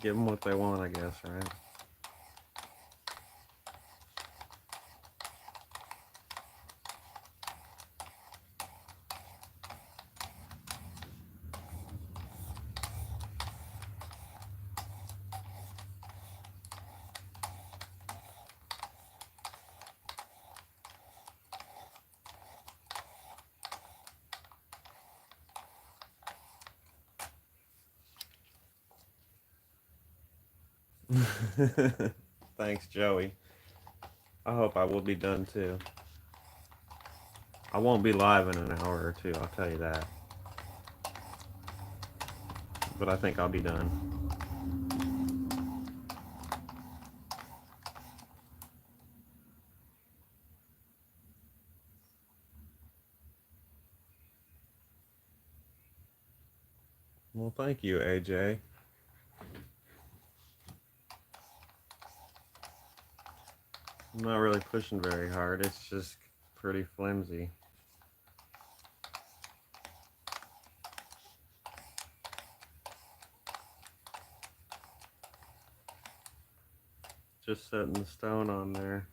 Give them what they want, I guess, right? Thanks, Joey. I hope I will be done too. I won't be live in an hour or two, I'll tell you that. But I think I'll be done. Well, thank you, AJ. I'm not really pushing very hard, it's just pretty flimsy. Just setting the stone on there.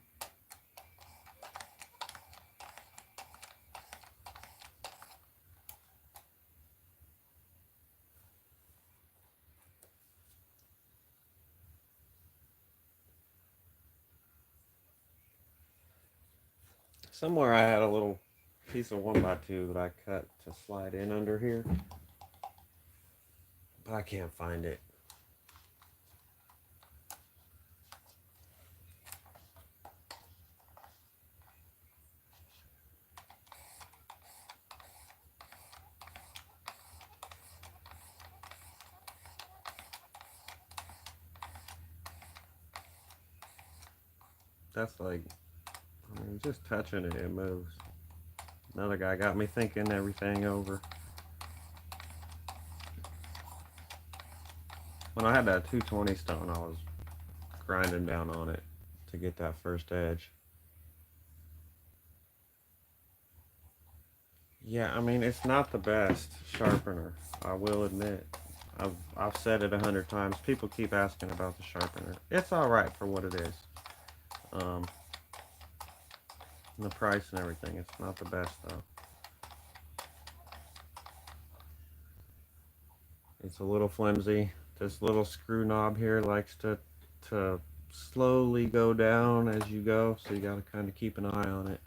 Somewhere I had a little piece of 1x2 that I cut to slide in under here, but I can't find it. That's like, I mean, just touching it, it moves. Another guy got me thinking everything over. When I had that 220 stone, I was grinding down on it to get that first edge. Yeah, I mean, it's not the best sharpener, I will admit. I've said it 100 times. People keep asking about the sharpener. It's all right for what it is. Um, the price and everything, it's not the best though. It's a little flimsy. This little screw knob here likes to slowly go down as you go, so you got to kind of keep an eye on it.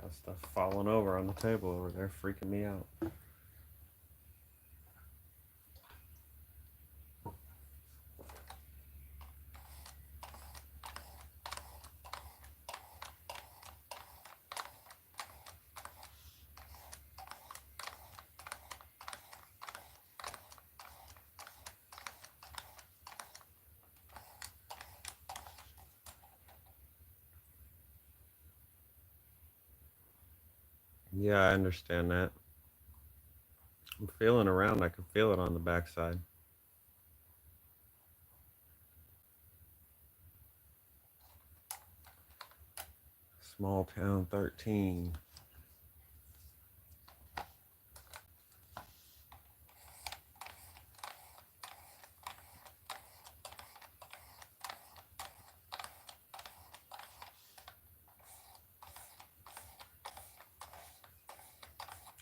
Got stuff falling over on the table over there, freaking me out. Yeah, I understand that. I'm feeling around. I can feel it on the backside. Small town 13.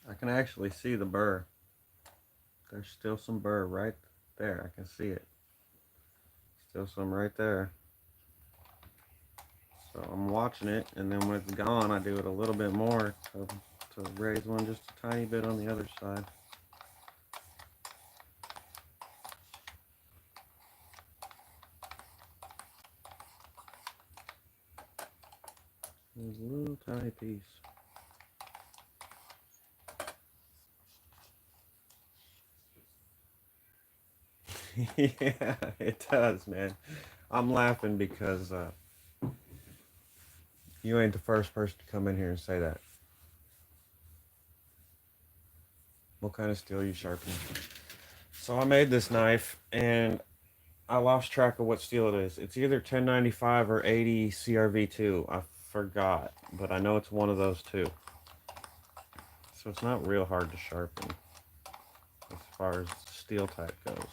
I can actually see the burr. There's still some burr right there. I can see it. Still some right there. So I'm watching it, and then when it's gone, I do it a little bit more to raise one just a tiny bit on the other side. There's a little tiny piece. Yeah, it does, man. I'm laughing because you ain't the first person to come in here and say that. What kind of steel are you sharpening? So I made this knife, and I lost track of what steel it is. It's either 1095 or 80 CRV2. I forgot, but I know it's one of those two. So it's not real hard to sharpen as far as steel type goes.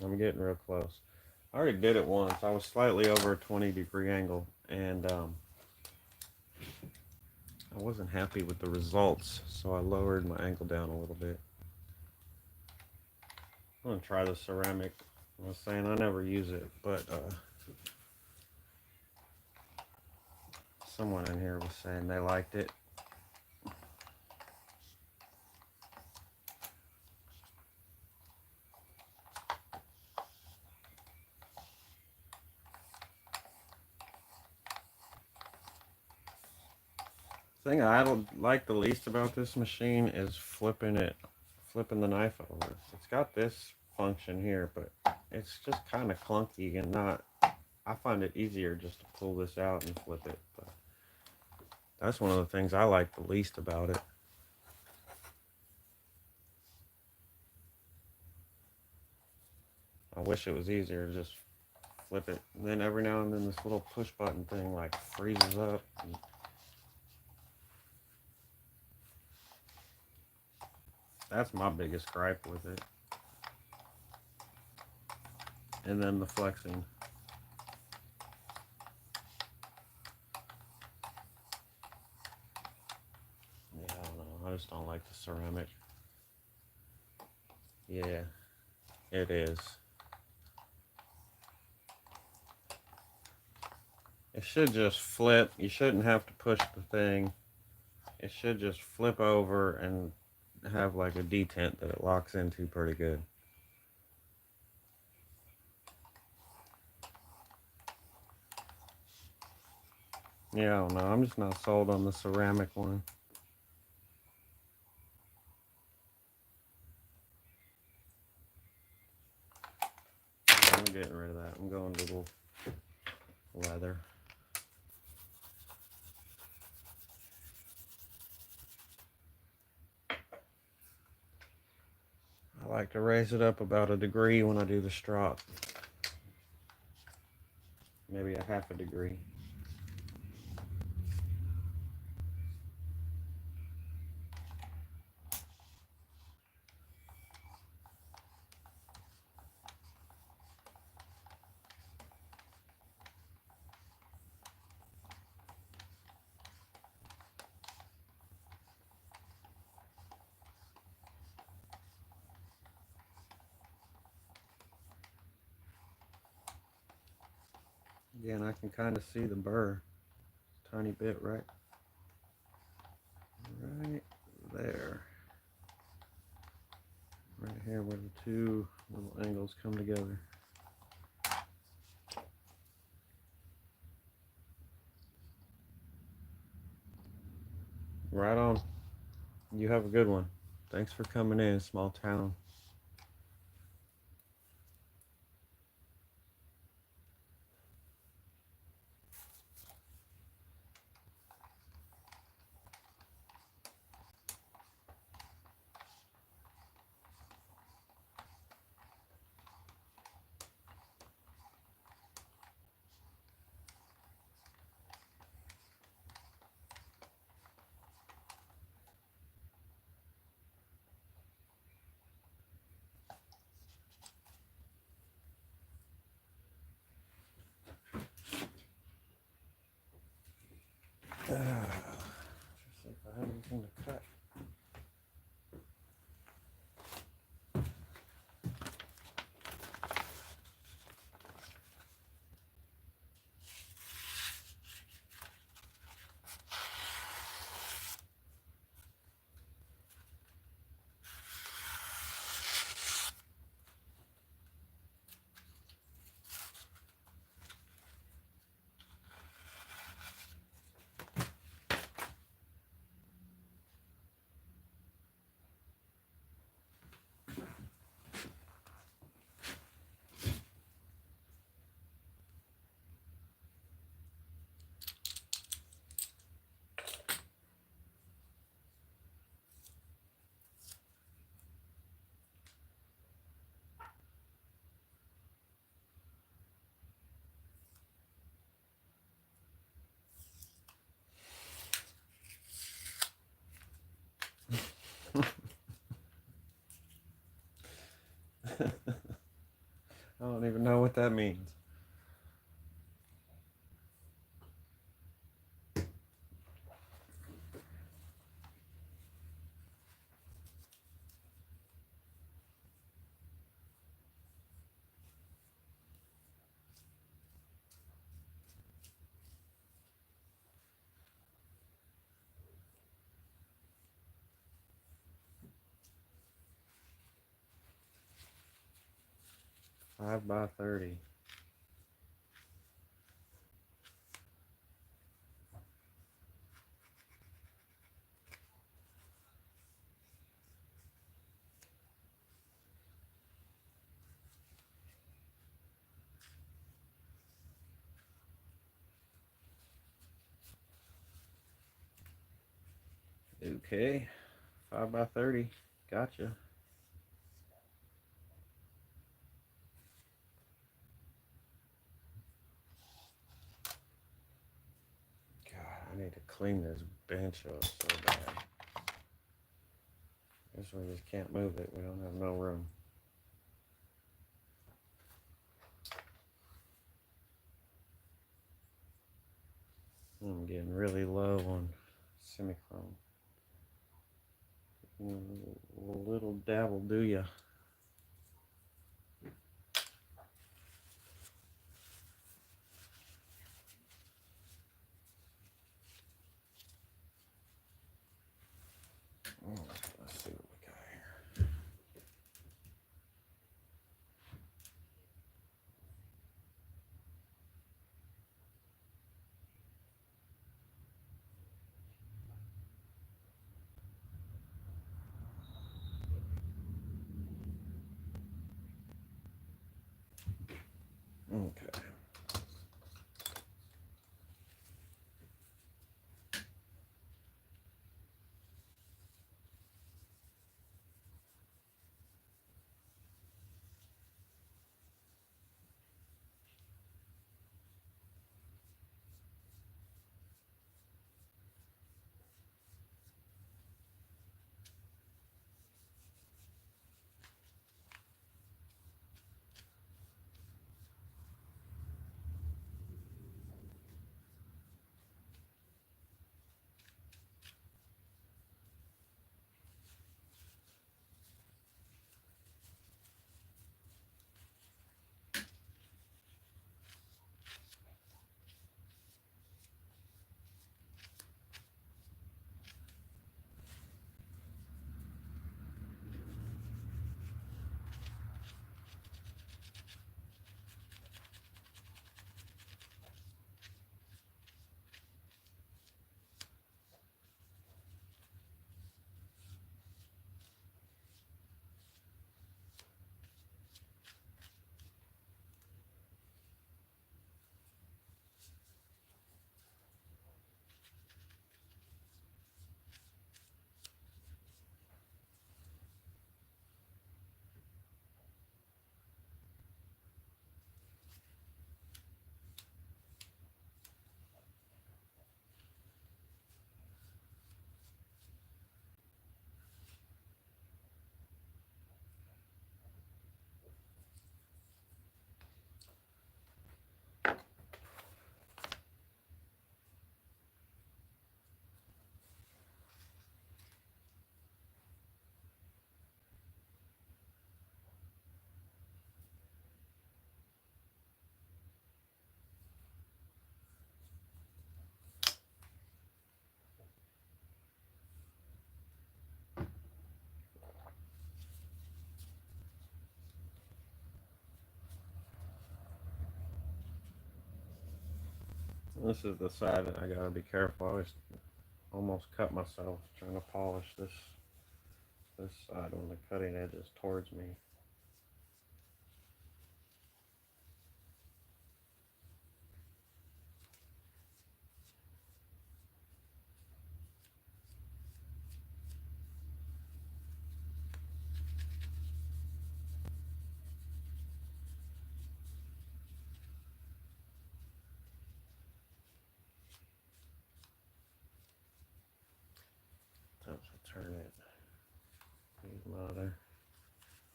I'm getting real close. I already did it once. I was slightly over a 20-degree angle, and I wasn't happy with the results, so I lowered my angle down a little bit. I'm gonna try the ceramic. I was saying I never use it, but someone in here was saying they liked it. The thing I don't like the least about this machine is flipping the knife over. It's got this function here, but it's just kind of clunky and not. I find it easier just to pull this out and flip it. But that's one of the things I like the least about it. I wish it was easier to just flip it. And then every now and then this little push button thing like freezes up. That's my biggest gripe with it. And then the flexing. Yeah, I don't know. I just don't like the ceramic. Yeah. It is. It should just flip. You shouldn't have to push the thing. It should just flip over and have like a detent that it locks into pretty good. Yeah, I don't know. I'm just not sold on the ceramic one. I'm getting rid of that. I'm going to the leather. I like to raise it up about a degree when I do the strop. Maybe a half a degree. Again, I can kind of see the burr. Tiny bit right there. Right here where the two little angles come together. Right on. You have a good one. Thanks for coming in, small town. Just see if I have anything to cut. I don't even know what that means. Five by 30. Okay, 5 by 30. Gotcha. God, I need to clean this bench up so bad. Guess we just can't move it. We don't have no room. I'm getting really low on semichrome. A little dabble, do ya? This is the side that I gotta be careful. I always almost cut myself trying to polish this side when the cutting edge is towards me. Sometimes I turn it. Use my other.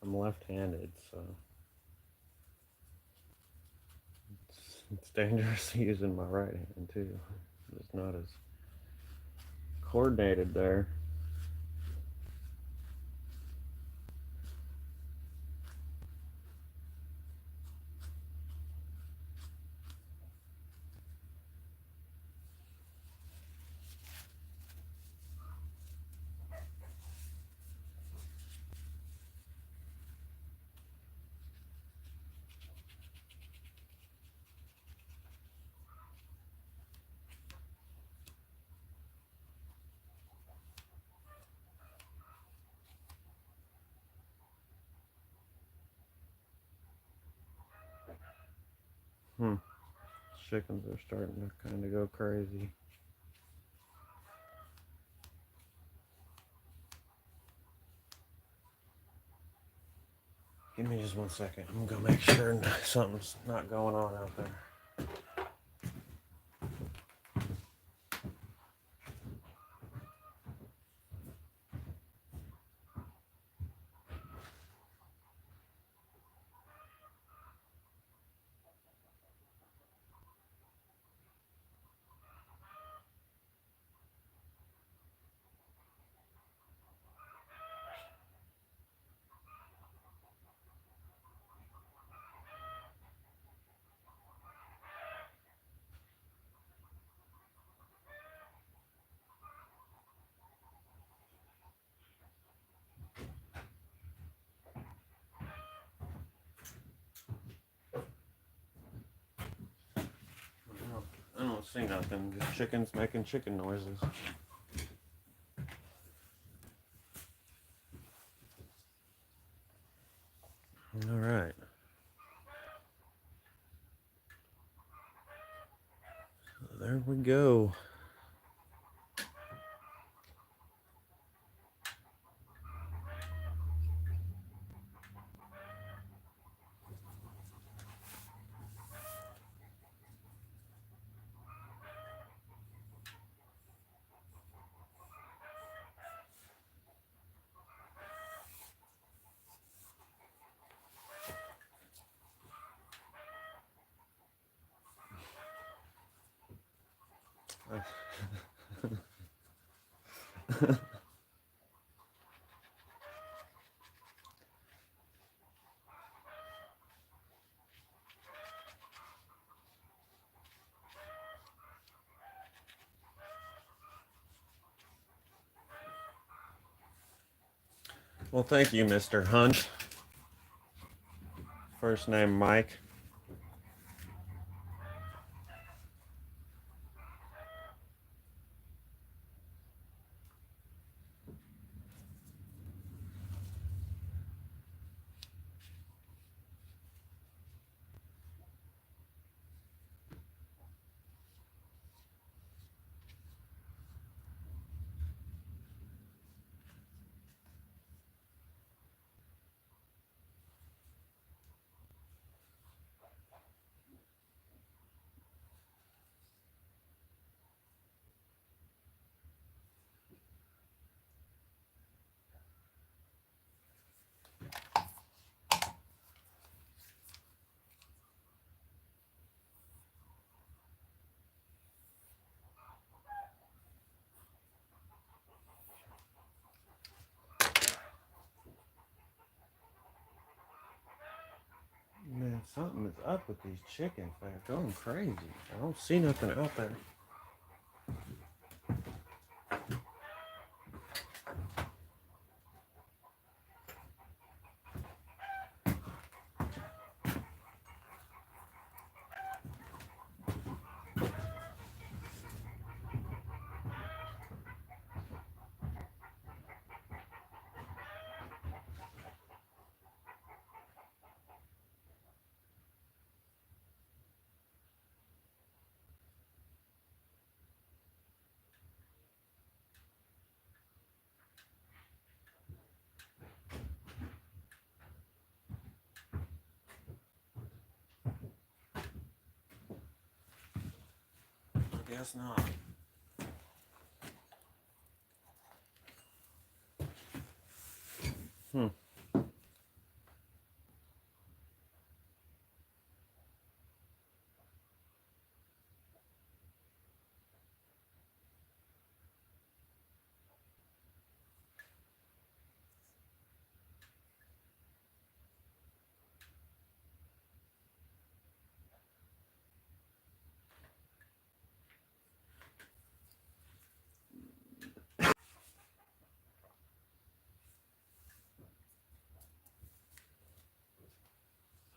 I'm left-handed, so it's dangerous using my right hand too. It's not as coordinated there. Hmm. Chickens are starting to kind of go crazy. Give me just 1 second. I'm gonna go make sure something's not going on out there. I don't see nothing. Just chickens making chicken noises. All right. So there we go. Well, thank you, Mr. Hunt. First name Mike. Man, something is up with these chickens. They're going crazy. I don't see nothing out there. guess not.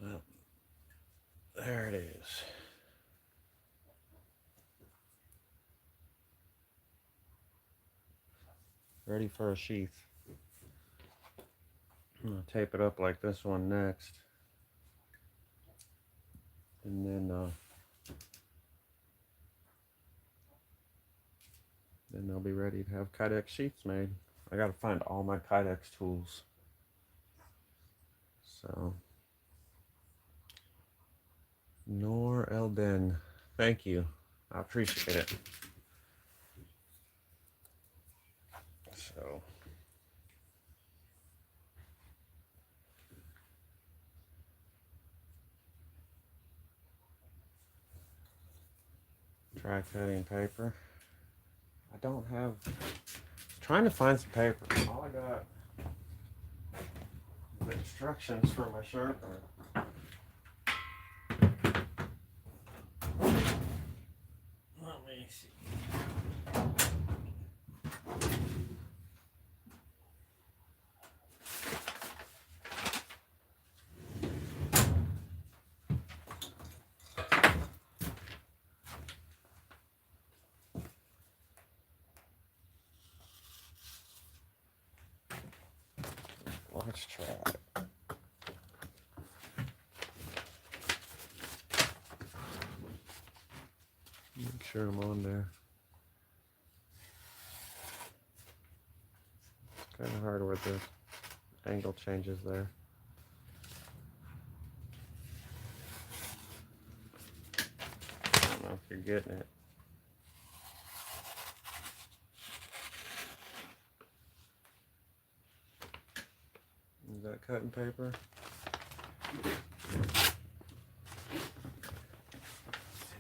Well, there it is. Ready for a sheath. I'm gonna tape it up like this one next. And then they'll be ready to have Kydex sheaths made. I gotta find all my Kydex tools. So, Nor Elden, thank you. I appreciate it. So, try cutting paper. I don't have. Trying to find some paper. All I got is the instructions for my sharpener. Let me see. Let's try it. Make sure I'm on there. It's kind of hard with the angle changes there. I don't know if you're getting it. Is that cutting paper?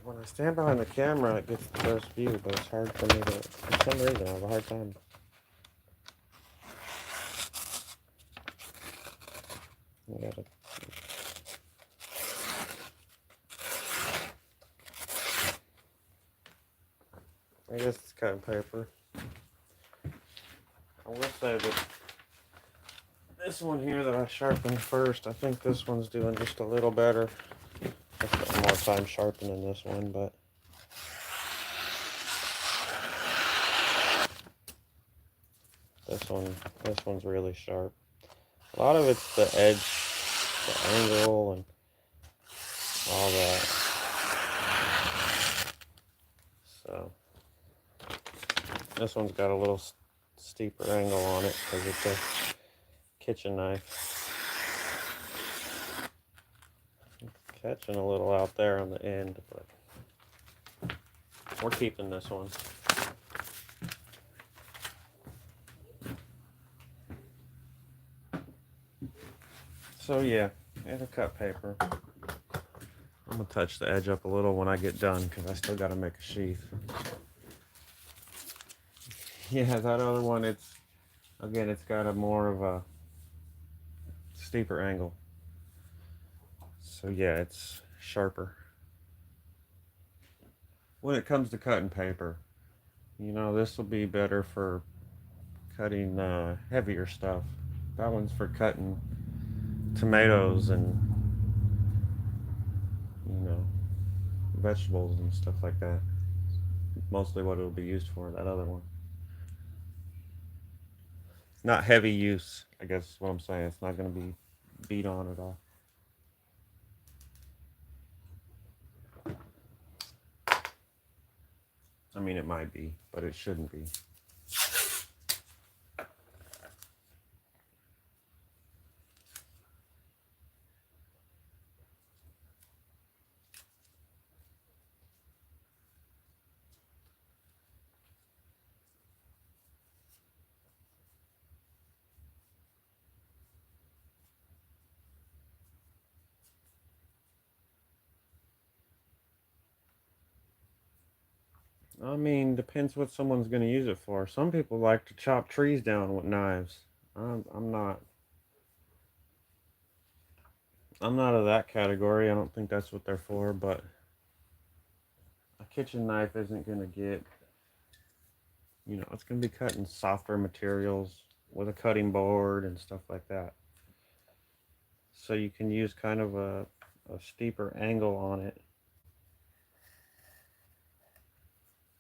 When I stand behind the camera, it gets the best view, but it's hard for me to, for some reason, I have a hard time. I guess it's cutting paper. I will say that this one here that I sharpened first, I think this one's doing just a little better. I spent more time sharpening this one, but this one's really sharp. A lot of it's the edge, the angle, and all that. So this one's got a little steeper angle on it because it's a kitchen knife. It's catching a little out there on the end, but we're keeping this one. So yeah, it'll cut paper. I'm gonna touch the edge up a little when I get done because I still gotta make a sheath. Yeah, that other one, it's got a more of a steeper angle. So yeah, it's sharper. When it comes to cutting paper, you know, this will be better for cutting heavier stuff. That one's for cutting tomatoes and, you know, vegetables and stuff like that. Mostly what it'll be used for, that other one. Not heavy use, I guess is what I'm saying. It's not going to be beat on at all. I mean, it might be, but it shouldn't be. I mean, depends what someone's going to use it for. Some people like to chop trees down with knives. I'm not. I'm not of that category. I don't think that's what they're for. But a kitchen knife isn't going to get. It's going to be cutting softer materials with a cutting board and stuff like that. So you can use kind of a steeper angle on it,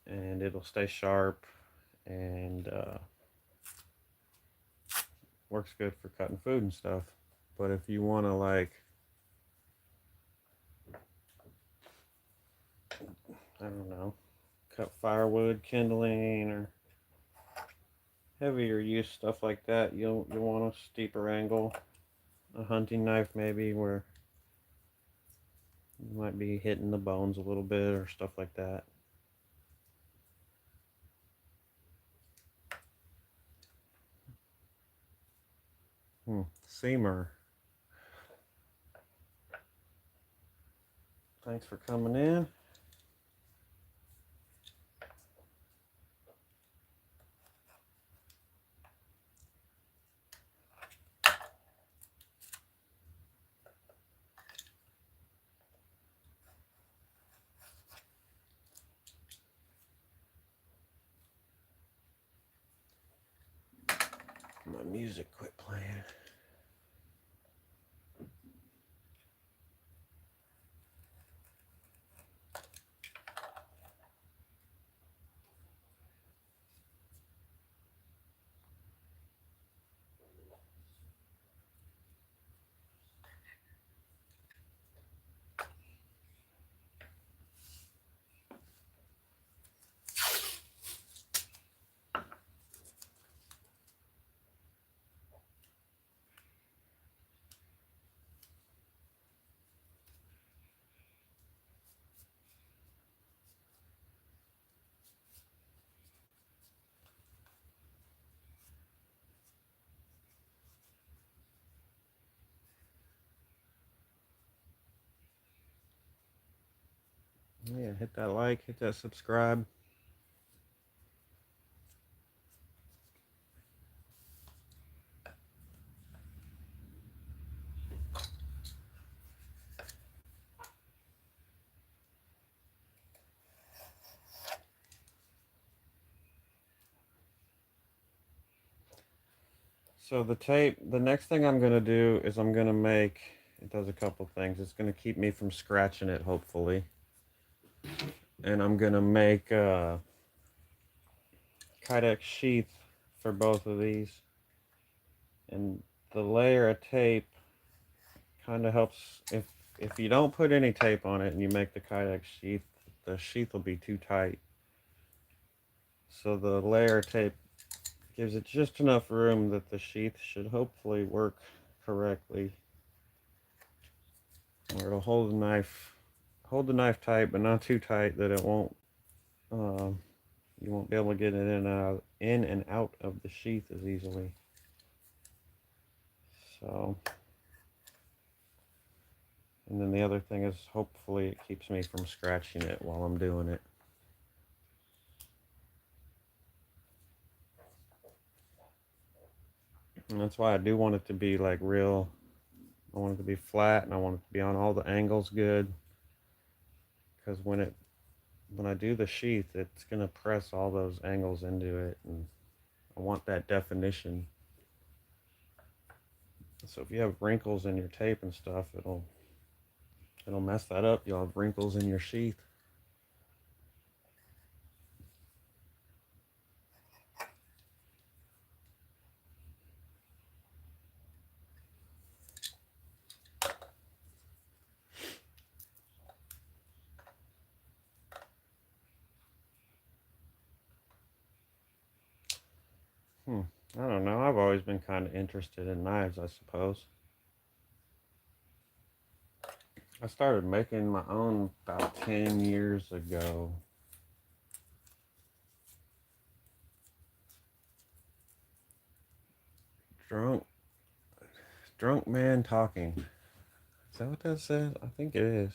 and it'll stay sharp and works good for cutting food and stuff. But if you want to, like, I don't know, cut firewood, kindling, or heavier use stuff like that, you'll want a steeper angle, a hunting knife maybe, where you might be hitting the bones a little bit or stuff like that. Seamer, thanks for coming in. My music quit playing. Yeah, hit that like, hit that subscribe. So the next thing I'm going to do is I'm going to make, it does a couple things. It's going to keep me from scratching it, hopefully. And I'm going to make a Kydex sheath for both of these. And the layer of tape kind of helps. If you don't put any tape on it and you make the Kydex sheath, the sheath will be too tight. So the layer of tape gives it just enough room that the sheath should hopefully work correctly. Or it'll hold the knife tight, but not too tight that it won't. You won't be able to get it in and out of the sheath as easily. So, and then the other thing is hopefully it keeps me from scratching it while I'm doing it. And that's why I do want it to be like real. I want it to be flat, and I want it to be on all the angles good. Because when I do the sheath, it's gonna press all those angles into it, and I want that definition. So if you have wrinkles in your tape and stuff, it'll mess that up. You'll have wrinkles in your sheath. I don't know. I've always been kind of interested in knives, I suppose. I started making my own about 10 years ago. Drunk, drunk man talking. Is that what that says? I think it is.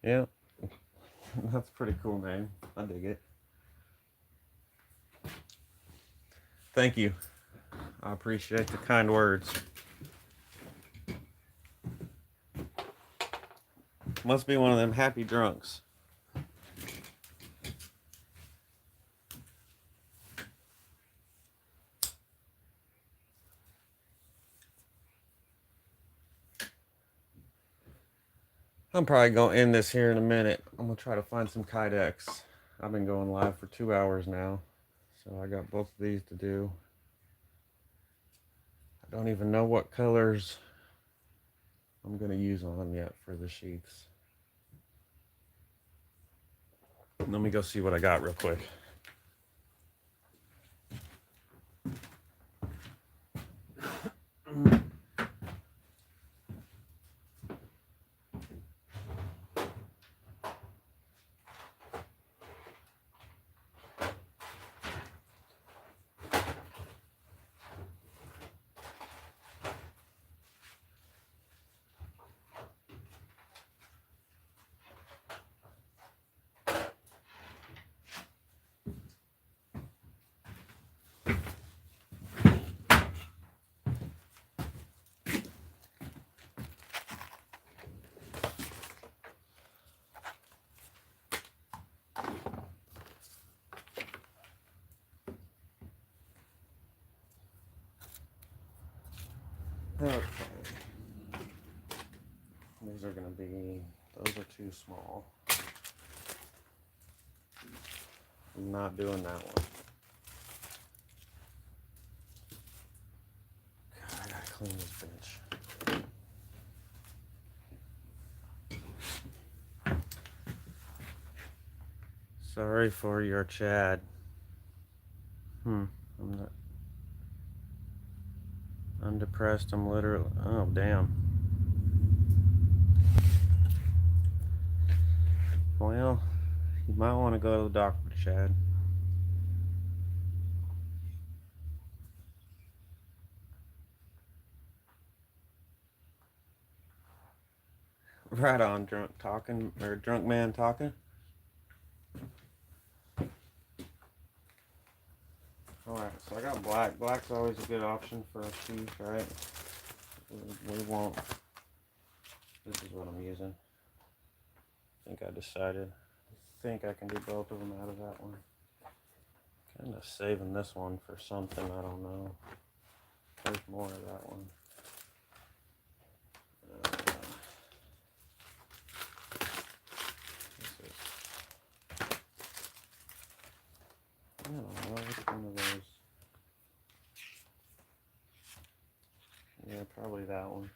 Yeah, that's a pretty cool name. I dig it. Thank you. I appreciate the kind words. Must be one of them happy drunks. I'm probably going to end this here in a minute. I'm going to try to find some kydex. I've been going live for 2 hours now, so I got both of these to do. I don't even know what colors I'm going to use on them yet for the sheaths. Let me go see what I got real quick. Okay. These are going to be, those are too small. I'm not doing that one. God, I gotta clean this bench. Sorry for your Chad. I'm not. I'm depressed. I'm literally. Oh, damn. Well, you might want to go to the doctor, Chad. Right on, drunk talking, or drunk man talking. Alright, so I got black. Black's always a good option for a sheath, right? We won't. This is what I'm using. I think I decided. I think I can do both of them out of that one. Kind of saving this one for something, I don't know. There's more of that one. I don't know, which one of those? Yeah, probably that one.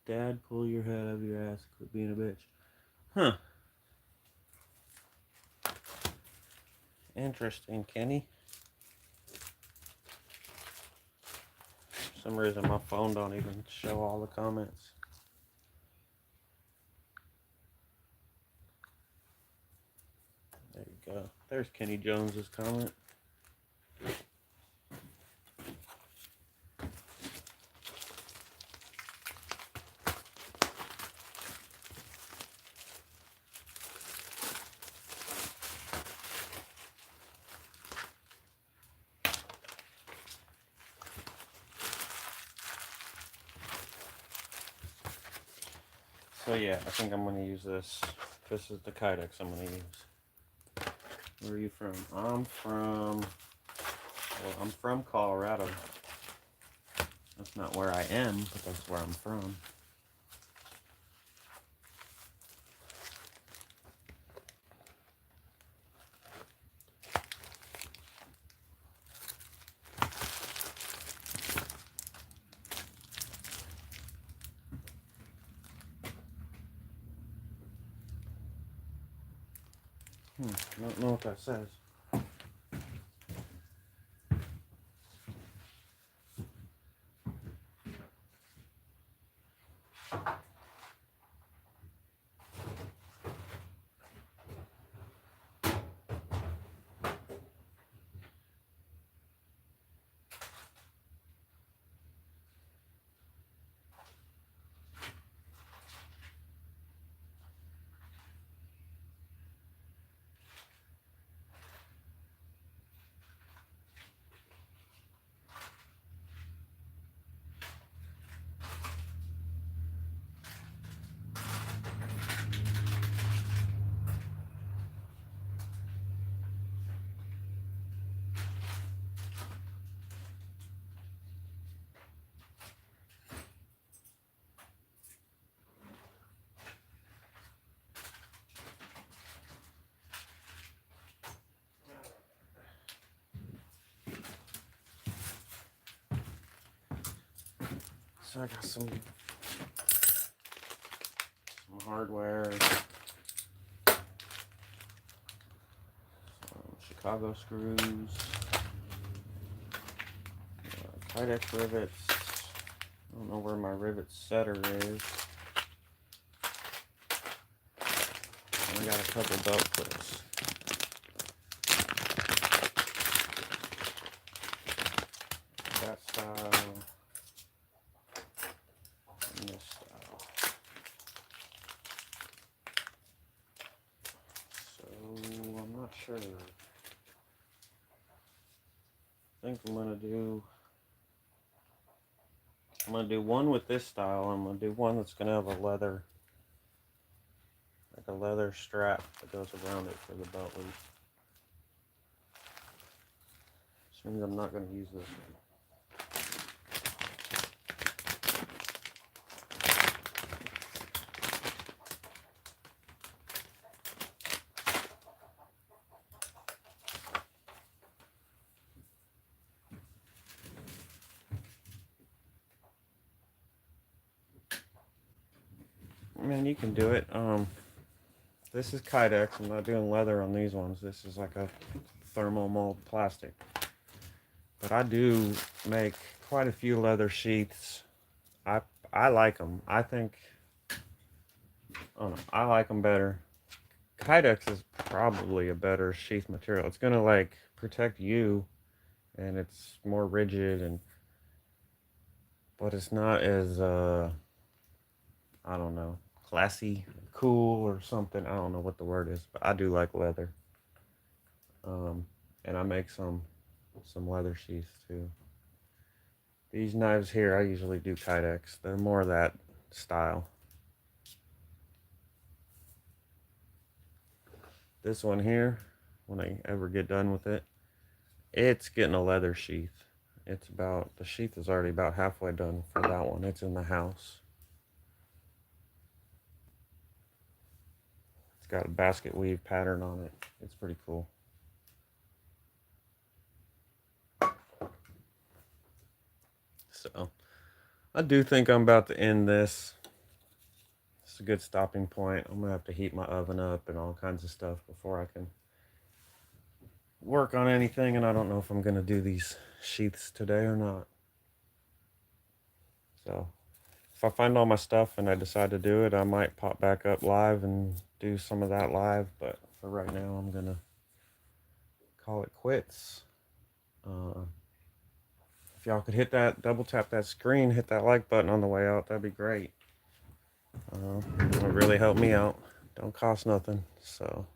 Dad, pull your head out of your ass, quit being a bitch. Huh. Interesting, Kenny. For some reason my phone don't even show all the comments. There you go. There's Kenny Jones's comment. So yeah, I think I'm going to use this. This is the kydex I'm going to use. Where are you from? I'm from Colorado. That's not where I am, but that's where I'm from. I don't know what that says. I got some hardware, some Chicago screws, Kydex rivets. I don't know where my rivet setter is. I got a couple belt clips. That style and this style. So I'm not sure. I think I'm gonna do one with this style. I'm gonna do one that's gonna have a leather, like a leather strap that goes around it for the belt loop. Which means I'm not gonna use this one. Man, you can do it. This is Kydex. I'm not doing leather on these ones. This is like a thermal mold plastic. But I do make quite a few leather sheaths. I like them. I think, I don't know, I like them better. Kydex is probably a better sheath material. It's gonna like protect you, and it's more rigid, but it's not as I don't know, classy, cool, or something. I don't know what the word is, but I do like leather. And I make some leather sheaths too. These knives here, I usually do Kydex. They're more that style. This one here, when I ever get done with it, it's getting a leather sheath. The sheath is already about halfway done for that one. It's in the house. It's got a basket weave pattern on it. It's pretty cool. So, I do think I'm about to end this. It's a good stopping point. I'm gonna have to heat my oven up and all kinds of stuff before I can work on anything, and I don't know if I'm gonna do these sheaths today or not. So if I find all my stuff and I decide to do it, I might pop back up live and do some of that live, but for right now I'm gonna call it quits. If y'all could hit that, double tap that screen, hit that like button on the way out, that'd be great. It would really help me out. Don't cost nothing. So,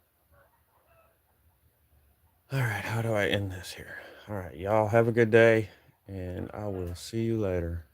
all right, how do I end this here? All right, y'all have a good day, and I will see you later.